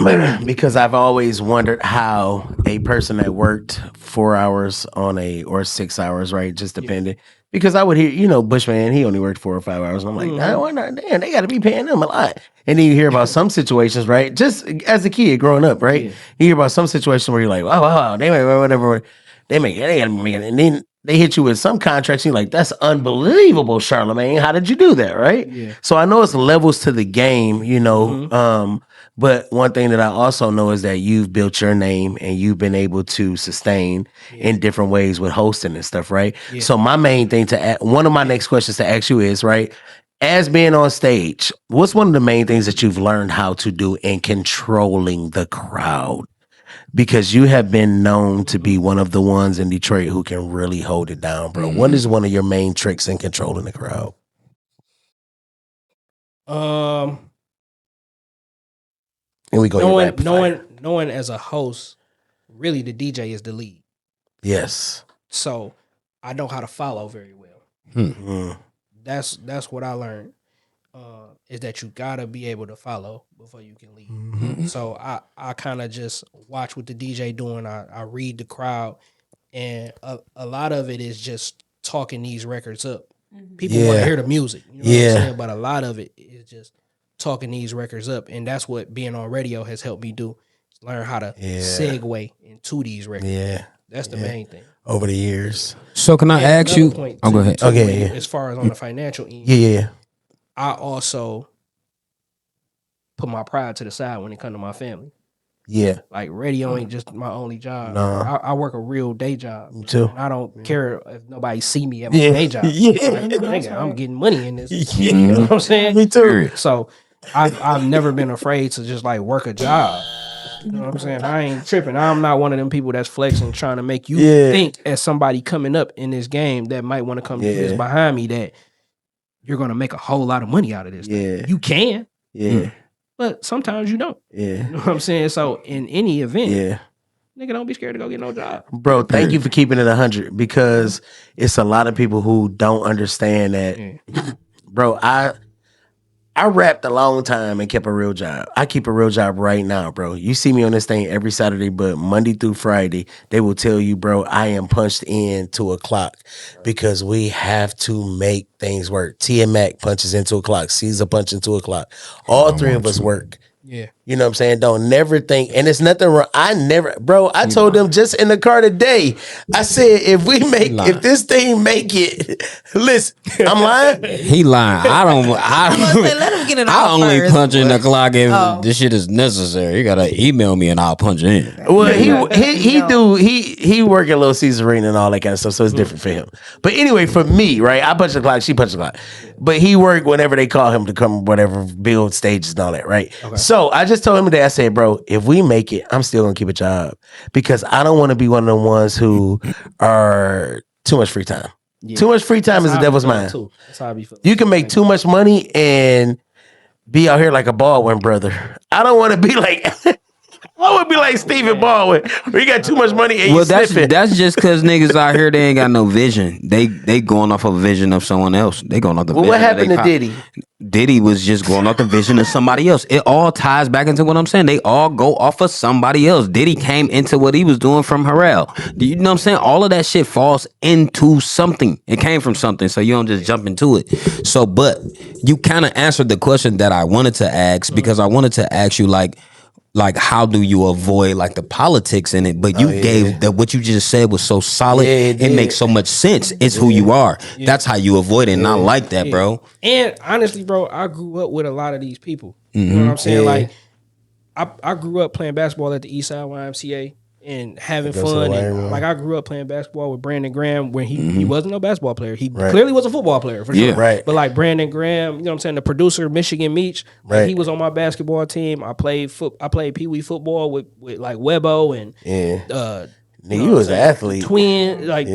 because I've always wondered how a person that worked 4 hours or 6 hours, right, just depending. Because I would hear, you know, Bushman, he only worked 4 or 5 hours. And I'm like, I wonder, damn, they got to be paying them a lot. And then you hear about some situations, right? Just as a kid growing up, right? You hear about some situations where you're like, wow, they make whatever they got to make it. And then they hit you with some contracts. And you're like, that's unbelievable, Charlamagne. How did you do that, right? Yeah. So I know it's levels to the game, you know. But one thing that I also know is that you've built your name and you've been able to sustain in different ways with hosting and stuff, right? Yeah. So my main thing one of my next questions to ask you is, right, as being on stage, what's one of the main things that you've learned how to do in controlling the crowd? Because you have been known to be one of the ones in Detroit who can really hold it down, bro. What is one of your main tricks in controlling the crowd? And we go knowing as a host, really the DJ is the lead. Yes. So I know how to follow very well. That's what I learned. Is that you gotta be able to follow before you can lead. So I kind of just watch what the DJ doing. I read the crowd, and a lot of it is just talking these records up. People want to hear the music, you know what I'm saying? But a lot of it is just talking these records up, and that's what being on radio has helped me do. Learn how to segue into these records. Yeah, that's the main thing over the years. So can I ask you? Go ahead. Okay, as far as on the financial end, I also put my pride to the side when it comes to my family. Yeah. Like radio ain't just my only job. Nah. I work a real day job. Me too. And I don't care if nobody see me at my Yeah. day job. Yeah. Like, nigga, I'm getting money in this. Yeah. You know what I'm saying? Me too. So I've never been afraid to just like work a job. You know what I'm saying? I ain't tripping. I'm not one of them people that's flexing, trying to make you think as somebody coming up in this game that might want to come do this behind me that you're gonna make a whole lot of money out of this. Yeah. You can. Yeah. But sometimes you don't. Yeah. You know what I'm saying? So in any event, Yeah. nigga, don't be scared to go get no job. Bro, thank you for keeping it 100 because it's a lot of people who don't understand that. Yeah. Bro, I rapped a long time and kept a real job. I keep a real job right now, bro. You see me on this thing every Saturday, but Monday through Friday, they will tell you, bro, I am punched in to a clock because we have to make things work. T and Mac punches into a clock. Caesar punches into a clock. All three of us work. Yeah. You know what I'm saying? Don't never think, and it's nothing wrong. I told them just in the car today, I said, if this thing make it, listen, I'm lying. He lying. I don't. Let him get it I off only first. punch in the clock if this shit is necessary. You gotta email me and I'll punch in. Well, he work at Little Caesar Arena and all that kind of stuff, so it's different for him. But anyway, for me, right, I punch the clock, she punch the clock. But he work whenever they call him to come, whatever, build stages and all that, right? Okay. So I just told him today, I said, bro, if we make it, I'm still gonna keep a job because I don't want to be one of the ones who are too much free time. Yeah. Too much free time is the devil's mind. That's how I be feeling. You can make too much money and be out here like a Baldwin brother. I don't want to be like I would be like Stephen Baldwin, where you got too much money and you sniffing. That's just because niggas out here, they ain't got no vision. They going off a vision of someone else. They going off the vision. What happened to Diddy? Diddy was just going off the vision of somebody else. It all ties back into what I'm saying. They all go off of somebody else. Diddy came into what he was doing from Harrell. You know what I'm saying? All of that shit falls into something. It came from something, so you don't just jump into it. So, but you kind of answered the question that I wanted to ask because I wanted to ask you like how do you avoid like the politics in it? But you gave that what you just said was so solid. Yeah, it makes so much sense. It's who you are. Yeah. That's how you avoid it. And I like that, bro. And honestly, bro, I grew up with a lot of these people. You know what I'm saying? Like I grew up playing basketball at the Eastside YMCA and having fun. And, like I grew up playing basketball with Brandon Graham when he wasn't no basketball player. He clearly was a football player for sure. Right. But like Brandon Graham, you know what I'm saying, the producer Michigan Meach, he was on my basketball team. I played Pee Wee football with like Webo and you was an athlete. Twin, like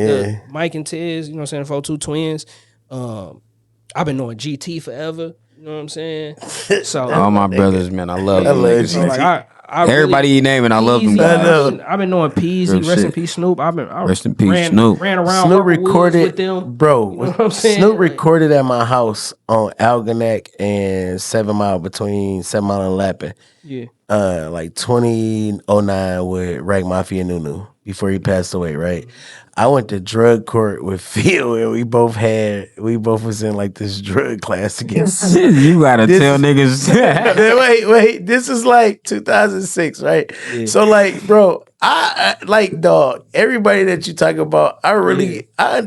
Mike and Tiz, you know what I'm saying, 4-2 twins. I've been knowing GT forever. You know what I'm saying? So all my brothers, man, I love them. So like everybody you naming, I love them. I've been knowing Peasy, rest in peace Snoop. Rest in peace Snoop. Ran around Snoop recorded with them. Bro, you know what I'm saying? Snoop recorded at my house on Algonac and 7 Mile between 7 Mile and Lappin. Yeah. Like 2009 with Rag Mafia Nunu before he passed away, right? I went to drug court with Phil and we both was in like this drug class against you gotta tell niggas. wait, this is like 2006, right? Yeah. So like, bro, I like, dog, everybody that you talk about,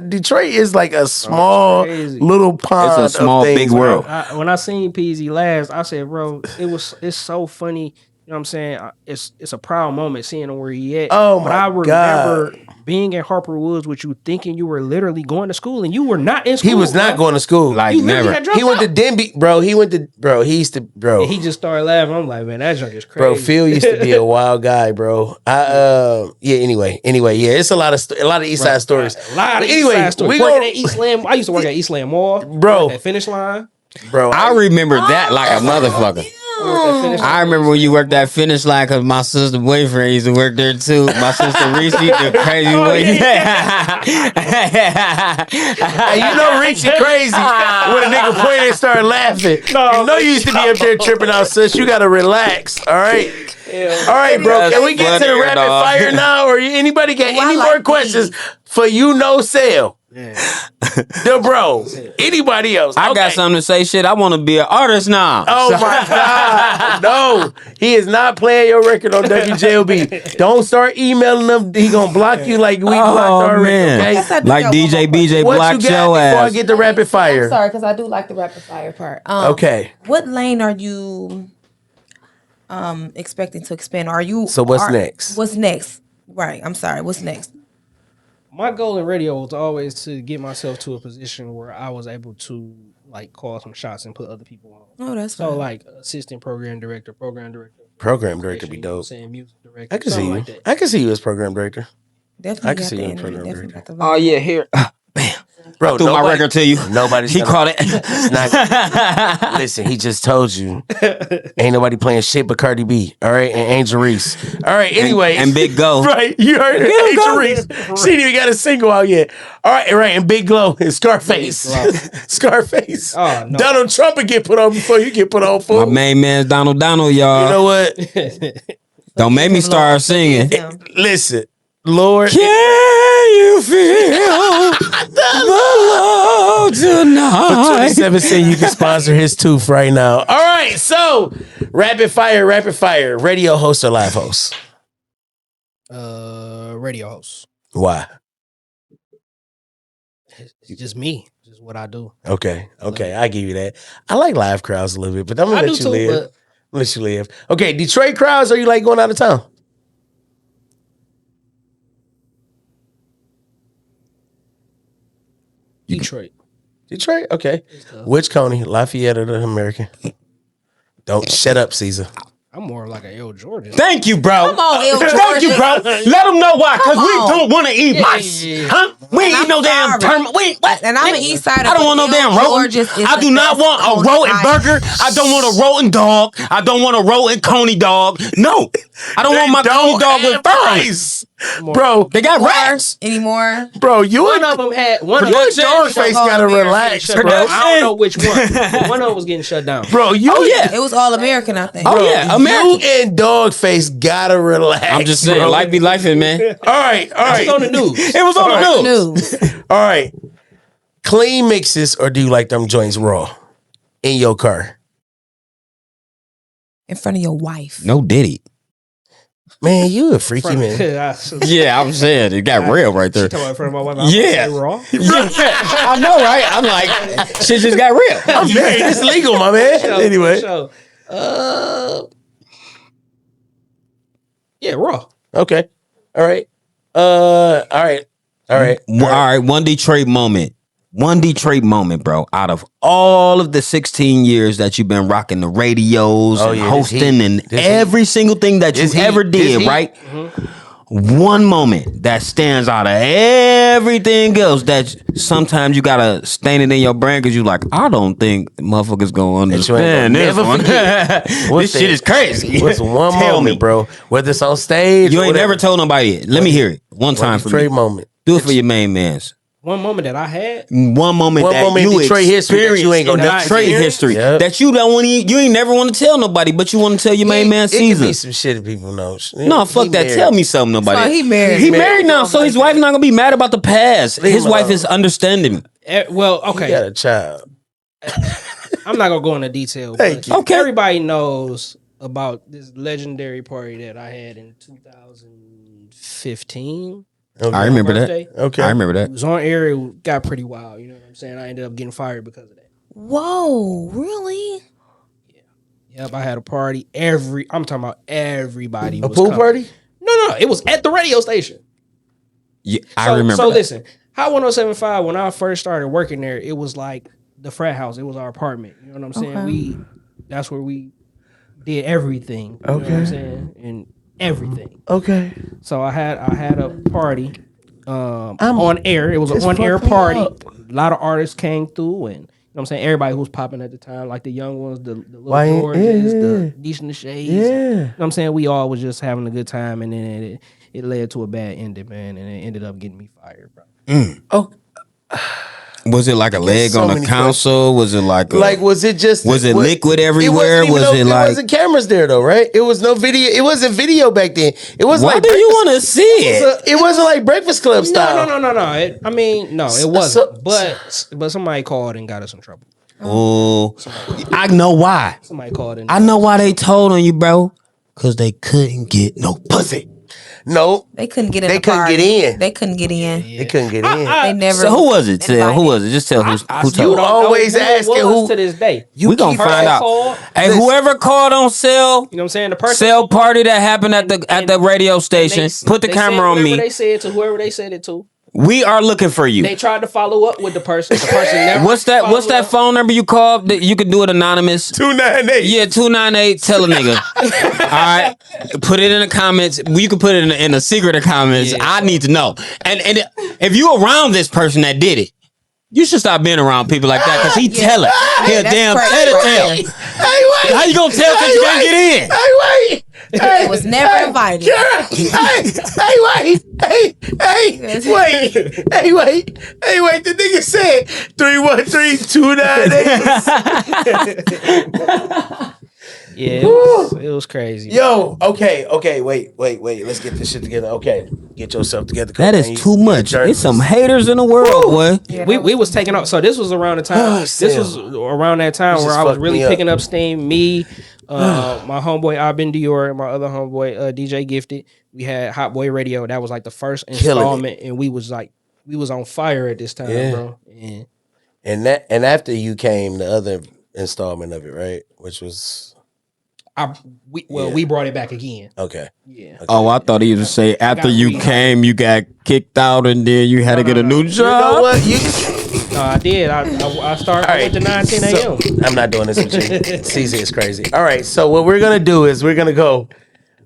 Detroit is like a small little pond. It's a small big world. When I seen Peasy last, I said, bro, it's so funny. You know what I'm saying? It's a proud moment seeing him where he at. Oh my God. I remember being at Harper Woods with you thinking you were literally going to school and you were not in school. He was not going to school. Like never. He went to Denby, bro. He used to, bro. And he just started laughing. I'm like, man, that junk is crazy. Bro, Phil used to be a wild guy, bro. Anyway, yeah, it's a lot of East Side stories. A lot of East Side stories. Working at Eastland. I used to work at Eastland Mall. Bro. At Finish Line. Bro. I remember that like a motherfucker. I remember when you worked that Finish Line because my sister boyfriend used to work there too. My sister Reese, the crazy way. Hey, you know Reese crazy when a nigga pointed and started laughing. You know you used to be up there tripping out, sis. You gotta relax, all right? All right, bro. Can we get to the rapid fire now? Or anybody got any more questions for Unknowcell? Yeah. Bro, anybody else? I got something to say. Shit, I want to be an artist now. Oh my God, no! He is not playing your record on WJLB. Don't start emailing them. He gonna block you like we blocked already. Man. Okay? Like DJ BJ blocked your ass. Before I get the rapid fire. I'm sorry, because I do like the rapid fire part. Okay. What lane are you? expecting to expand? Are you? So what's next? What's next? Right. I'm sorry. What's next? My goal in radio was always to get myself to a position where I was able to like call some shots and put other people on. Oh, that's so fine. like assistant program director. Program director be You know what I'm dope. saying? Music director. I can see you. Like that. I can see you as program director. Definitely I can got see the you in energy. program Definitely director. got the vibe. Oh yeah, here. Bam. Bro, Threw my record to you. Nobody's He gonna- called it. It's not- listen, he just told you. Ain't nobody playing shit but Cardi B. All right, and Angel Reese. All right, anyway. And Big Go. Right, you heard it. Angel Reese. She ain't even got a single out yet. All right, and Big Glow and Scarface. Scarface. Oh, no. Donald Trump would get put on before you get put on, My fool. main man's Donald, y'all. You know what? Don't make me start singing. Listen, Lord. Can you feel the love tonight? 27 you can sponsor his tooth right now. All right, so rapid fire, radio host or live host? Radio host. Why? It's just me. Just what I do. Okay, I give you that. I like live crowds a little bit, but I'm gonna I let do you too, live. but I'm gonna let you live. Okay, Detroit crowds, or you like going out of town? Detroit. Detroit, okay. Which county? Lafayette or the American? Don't shut up, Caesar. I'm more like a L Georgia. Thank you, bro. Come on, Il Thank you, bro. Let them know why, because Come we on. don't want to eat mice. Huh? We ain't And eat no I'm damn sorry. term. We what? And I'm an East Sider. I don't want no but damn Il rodent. George's is I the do not best want a Coney rodent Island. burger. I don't want a rodent dog. I don't want a rodent coney dog. No, I don't want my coney dog with furs. Bro, They got rats. Anymore. bro, you One and of them had one. you and Dogface Shut gotta up, relax, Shut bro. down. I don't know which one. But one of them was getting shut down. Bro, you Oh yeah. It was all American, I think. Oh yeah. American. You and Dogface gotta relax. I'm just saying, bro. life be life, man. All right. It's on the news. It was on the news. News. All right. Clean mixes, or do you like them joints raw in your car? In front of your wife. No Diddy. Man, you a freaky man. Yeah, I'm saying it got real right there. Talking in front of my wife. Yeah. Raw. I know, right? I'm like, shit just got real. I'm married. It's legal, my man. Anyway. Yeah, raw. Okay. All right. All right. All right, one Detroit moment. One Detroit moment, bro. Out of all of the 16 years that you've been rocking the radios and yeah, this hosting heat. and This every single thing that you This heat. ever This did, heat. right? One moment that stands out of everything else that sometimes you gotta stain it in your brain because you like, I don't think motherfuckers gonna That you ain't understand gonna this never one. forget. This shit is crazy. What's one Tell moment, me. bro? Whether it's on stage, You or ain't whatever. never told nobody it. Let me hear it. One time for Detroit me. moment. Do it for your main mans. One moment that I had. One moment One that moment in you Detroit history that you ain't gonna in never Detroit forget. history Yep. that you don't want you ain't never want to tell nobody, but you want to tell your main man It could be Caesar. some shit that people know. No, fuck He that. married. Tell me something, nobody. So he married. He married now, so his wife not gonna be mad about the past. Leave His him wife alone. is understanding. Well, He okay. got a child. I'm not gonna go into detail. Thank But you. Okay. Everybody knows about this legendary party that I had in 2015. Okay. I remember birthday. that. Okay. I remember It that. was on air. It got pretty wild. You know what I'm saying? I ended up getting fired because of that. Whoa, really? Yep, I had a party. I'm talking about everybody. A was pool coming. party? No, it was at the radio station. Yeah, I remember. So that. listen, Hot 107.5, when I first started working there, it was like the frat house. It was our apartment. You know what I'm saying? Okay. That's where we did everything. You know what I'm saying? And everything. Okay. So I had a party on air. It was an on air party. A lot of artists came through, and you know what I'm saying, everybody who was popping at the time, like the young ones, the little Georges, the Deesh and the Shades. Yeah. You know what I'm saying? We all was just having a good time, and then it led to a bad ending, man, and it ended up getting me fired, bro. Oh, Was it like a leg so on the many council? Was it like a, was it just? Was it liquid It everywhere? wasn't even Was it there like? wasn't cameras there though, right? It was no video. It wasn't video back then. It was Why like do you Breakfast- want to see it? It wasn't like Breakfast Club style. No. It wasn't. But somebody called and got us in trouble. Oh, I know why. Somebody called in. I know why they told on you, bro. Cause they couldn't get no pussy. No, They couldn't get in. They the couldn't party. get in. They couldn't get in. They couldn't get in. They never. So who was it? Tell who was it? Just tell who You told. always asking who. to this day. We gonna find out. Called. Hey, whoever called on cell. You know what I'm saying? The person Cell party that happened at the radio station. Put the camera on me. They said to whoever they said it to. We are looking for you. They tried to follow up with the person. The person never. What's that phone number you called? That you can do it anonymous. 298. Yeah, 298. Tell a nigga. All right, put it in the comments. You can put it in the secret of comments. I need to know. And if you around this person that did it, you should stop being around people like that because he tell it. He'll damn tell. Hey, wait. How you gonna tell because you can't get in? Hey, wait. It was never invited. Hey, wait. Hey, wait. The nigga said 313-298. Yeah, it was crazy. Yo, okay, wait. Let's get this shit together. Okay, get yourself together. That is too much. There's some haters in the world, boy. Yeah, We was taking off. So this was around the time. This was around that time where I was really picking up steam. Me, my homeboy Abin Dior, and my other homeboy DJ Gifted. We had Hot Boy Radio. That was like the first installment, and we was on fire at this time, bro. And after you came the other installment of it, right? Which was we brought it back again. okay. Yeah. Okay. Oh, I thought he was to say after you came, you got kicked out, and then you had to get a new job. You know what? No, I did. I started at 9-10 a.m. I'm not doing this with you. CZ is crazy. All right, so what we're gonna do is we're gonna go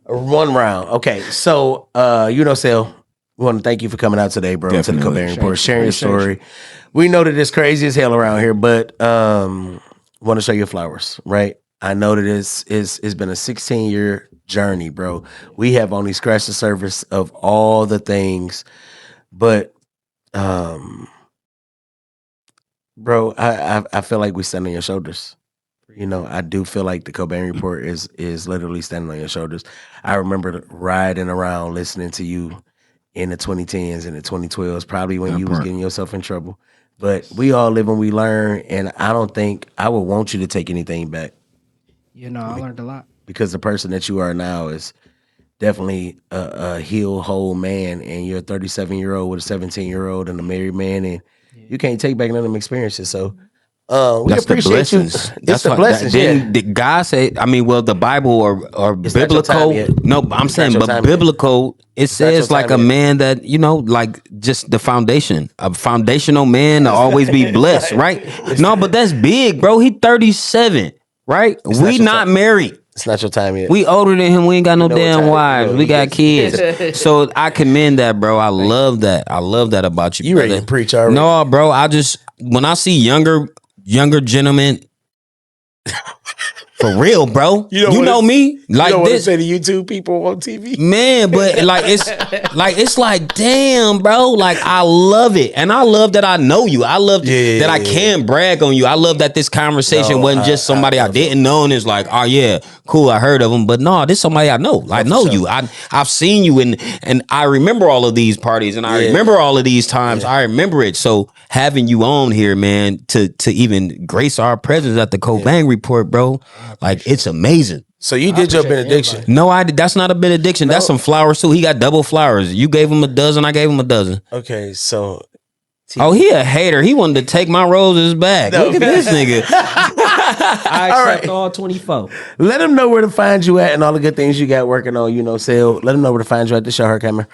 one round. Okay, so Unknowcell, we want to thank you for coming out today, bro, Definitely. to the Cobain Report, sharing your story. We know that it's crazy as hell around here, but want to show you flowers, right? I know that it's been a 16-year journey, bro. We have only scratched the surface of all the things, but bro, I feel like we stand on your shoulders. You know, I do feel like the Cobain Report is literally standing on your shoulders. I remember riding around listening to you in the 2010s and the 2012s, probably when you was getting yourself in trouble. But we all live and we learn, and I don't think I would want you to take anything back. You know, I learned a lot. Because the person that you are now is definitely a healed, whole man, and you're a 37-year-old with a 17-year-old and a married man, and you can't take back none of them experiences. So we That's appreciate the you. blessings. That's the blessings. Did God say? I mean, well, the Bible or It's not your time biblical? yet. No, I'm saying, your but time biblical. It says your like time a yet. man that like just the foundation, a foundational man to always be blessed, right? No, but that's big, bro. He 37, right? We your not time. married. It's not your time yet. We older than him. We ain't got no know what damn time- wives. no, We he got is. kids. So I commend that, bro. I love that. I love that about you. You ready brother. to preach already? No, bro. I just when I see younger gentlemen, for real, bro. You don't You wanna- know me like you don't want to this. say to YouTube people on TV? Man, but it's like damn, bro. Like I love it, and I love that I know you. I love that I can brag on you. I love that this conversation wasn't just somebody I didn't know, and it's like, oh yeah, cool, I heard of him, but no, this somebody I know. I know you. I've seen you, and I remember all of these parties, and I remember all of these times. I remember it. So having you on here, man, to even grace our presence at the Cobain Report, bro, like it's amazing. So you did your benediction. No, I did. That's not a benediction. That's some flowers too. He got double flowers. You gave him a dozen. I gave him a dozen. Okay, so Oh, he a hater. He wanted to take my roses back. Look at this nigga. I accept all 24. let them know where to find you at and all the good things you got working on. Unknowcell. Let them know where to find you at the show. Her camera.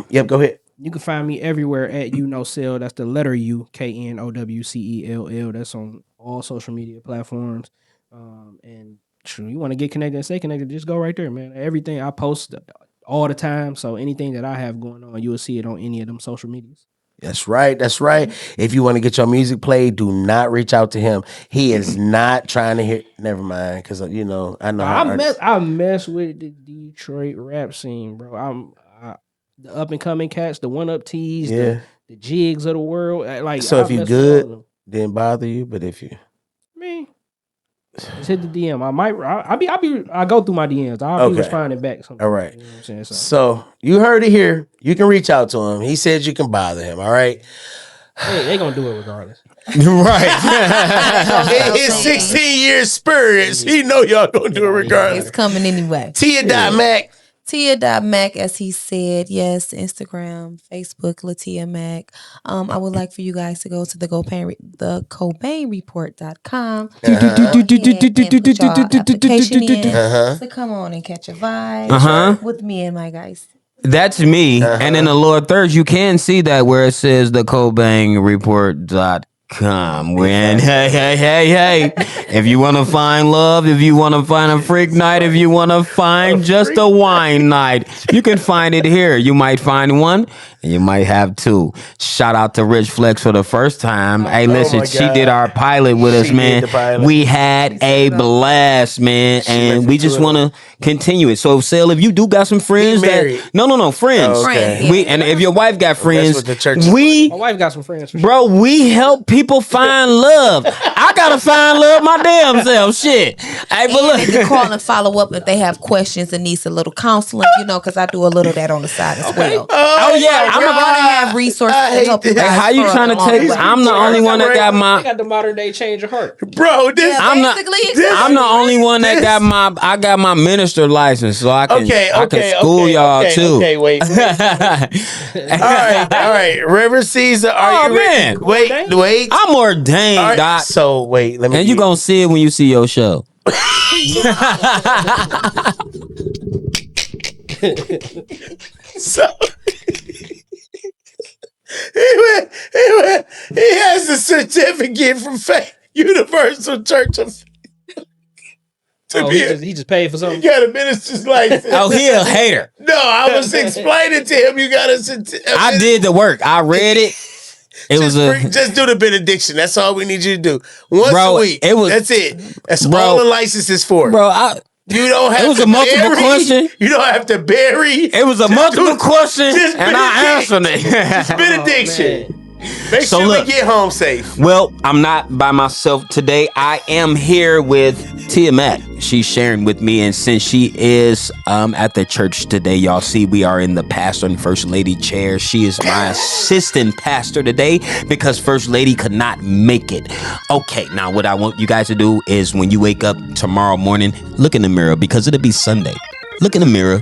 Yep, go ahead. You can find me everywhere at Unknowcell. That's the letter U, KNOWCELL. That's on all social media platforms. And true, you want to get connected and stay connected, just go right there, man. Everything I post all the time. So anything that I have going on, you will see it on any of them social medias. That's right. That's right. If you want to get your music played, do not reach out to him. He is not trying to hear. Never mind, because I know. How I mess with the Detroit rap scene, bro. The up and coming cats, the 1UP tees, the jigs of the world. Like, so if you good, didn't bother you, but if you, man, just hit the DM. I go through my DMs. I'll be responding back. All right. You know what I'm saying? So you heard it here. You can reach out to him. He said you can bother him. All right. They gonna do it regardless. Right. In his 16 years experience, he know y'all gonna do it regardless. It's coming anyway. Tia.Mac, Tia.Mac, as he said. Yes, Instagram, Facebook, Latia Mac. I would like for you guys to go to the CobainReport.com. Application in. So come on and catch a vibe with me and my guys. That's me. And in the lower third, you can see that where it says the CobainReport.com. When hey. If you want to find love, if you want to find a freak night, if you want to find just a wine night, you can find it here. You might find one and you might have two. Shout out to Rich Flex for the first time. Hey, listen, she did our pilot with us, man. We had a blast, man, and we just want to continue it. So, Sale, if you do got some friends no, friends. Oh, okay. And if your wife got friends, my wife got some friends. For sure. Bro, we help people find love. I gotta find love my damn self. Shit. Hey, but look. They can call and follow up if they have questions and needs a little counseling, because I do a little of that on the side as well. Oh yeah, I'm going to have resources to help you guys. How you trying to take? I'm the only one that got my. I got the modern day change of heart, bro. I'm the only one that got my. I got my minister license, so I can. I can school y'all too. Okay, wait. All right. River Caesar, are you ready? Wait. I'm ordained, right, Doc. So wait, let me. And you gonna see it when you see your show. So he has a certificate from Universal Church of. He just paid for something. You got a minister's license. Oh, he a hater. No, I was explaining to him. You got a certificate. I did the work. I read it. Just do the benediction. That's all we need you to do. Once a week. That's it. That's all the license is for. Bro, you don't have it was to a multiple bury, question. You don't have to bury. It was a multiple question, and I answered it. Just benediction. Make sure we get home safe. Well, I'm not by myself today. I am here with Tia Mac. She's sharing with me, and since she is at the church today, y'all see we are in the pastor and first lady chair. She is my assistant pastor today because first lady could not make it. Okay, now what I want you guys to do is when you wake up tomorrow morning, look in the mirror because it'll be Sunday. Look in the mirror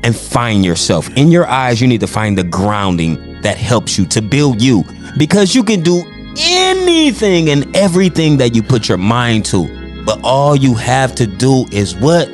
and find yourself. In your eyes, you need to find the grounding that helps you to build you, because you can do anything and everything that you put your mind to, but all you have to do is what?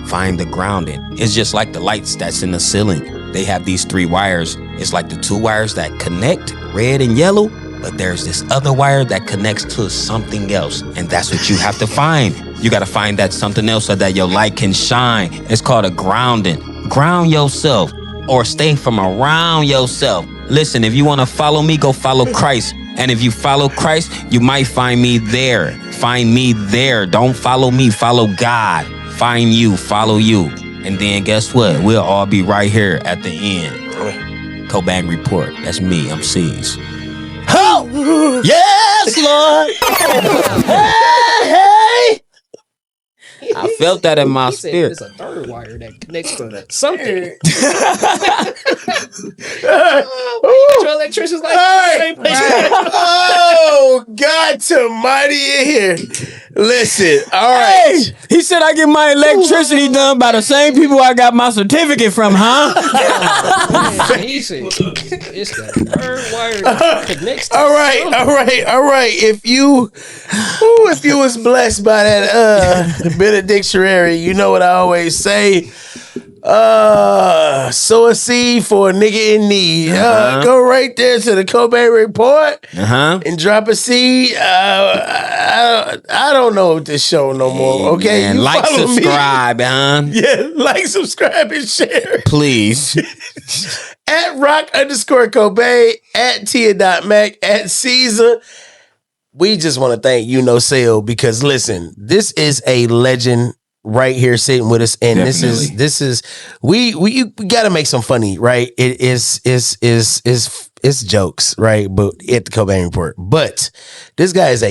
Find the grounding. It's just like the lights that's in the ceiling. They have these 3 wires. It's like the 2 wires that connect, red and yellow, but there's this other wire that connects to something else, and that's what you have to find. You got to find that something else so that your light can shine. It's called a grounding. Ground yourself or stay from around yourself. Listen, if you want to follow me, go follow Christ. And if you follow Christ, you might find me there. Find me there. Don't follow me, follow God. Find you, follow you. And then guess what? We'll all be right here at the end. Cobain Report. That's me. I'm C's. Oh! Yes, Lord! Hey! I felt that in my spirit. It's a third wire that connects to something. Your electrician's like, oh, God almighty in here. Listen, all right. Hey, he said I get my electricity done by the same people I got my certificate from, huh? He said, it's that third wire that connects to all right. If you was blessed by that benedictionary, you know what I always say. Sow a seed for a nigga in need. Go right there to the Cobain Report and drop a seed. I don't know this show no more. Okay, man, you like, subscribe, Yeah, like, subscribe, and share, please. At Rocc_Cobain, at Tia.Mac, at Caesar. We just want to thank Unknowcell because listen, this is a legend right here sitting with us, and Definitely. this is we got to make some funny, right? It is jokes, right? But at the Cobain Report, but this guy is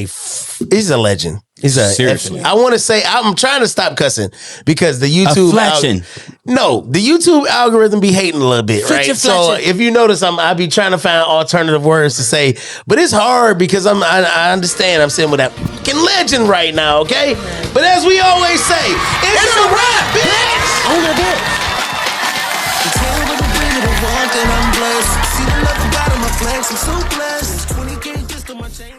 he's a legend. Seriously. I want to say I'm trying to stop cussing because the YouTube the YouTube algorithm be hating a little bit, right? So if you notice, I be trying to find alternative words to say, but it's hard because I understand I'm sitting with that fucking legend right now, okay? But as we always say, it's a wrap, bitch. I'm blessed. See the love of God on my flex, I'm so blessed. 20K just on my chain.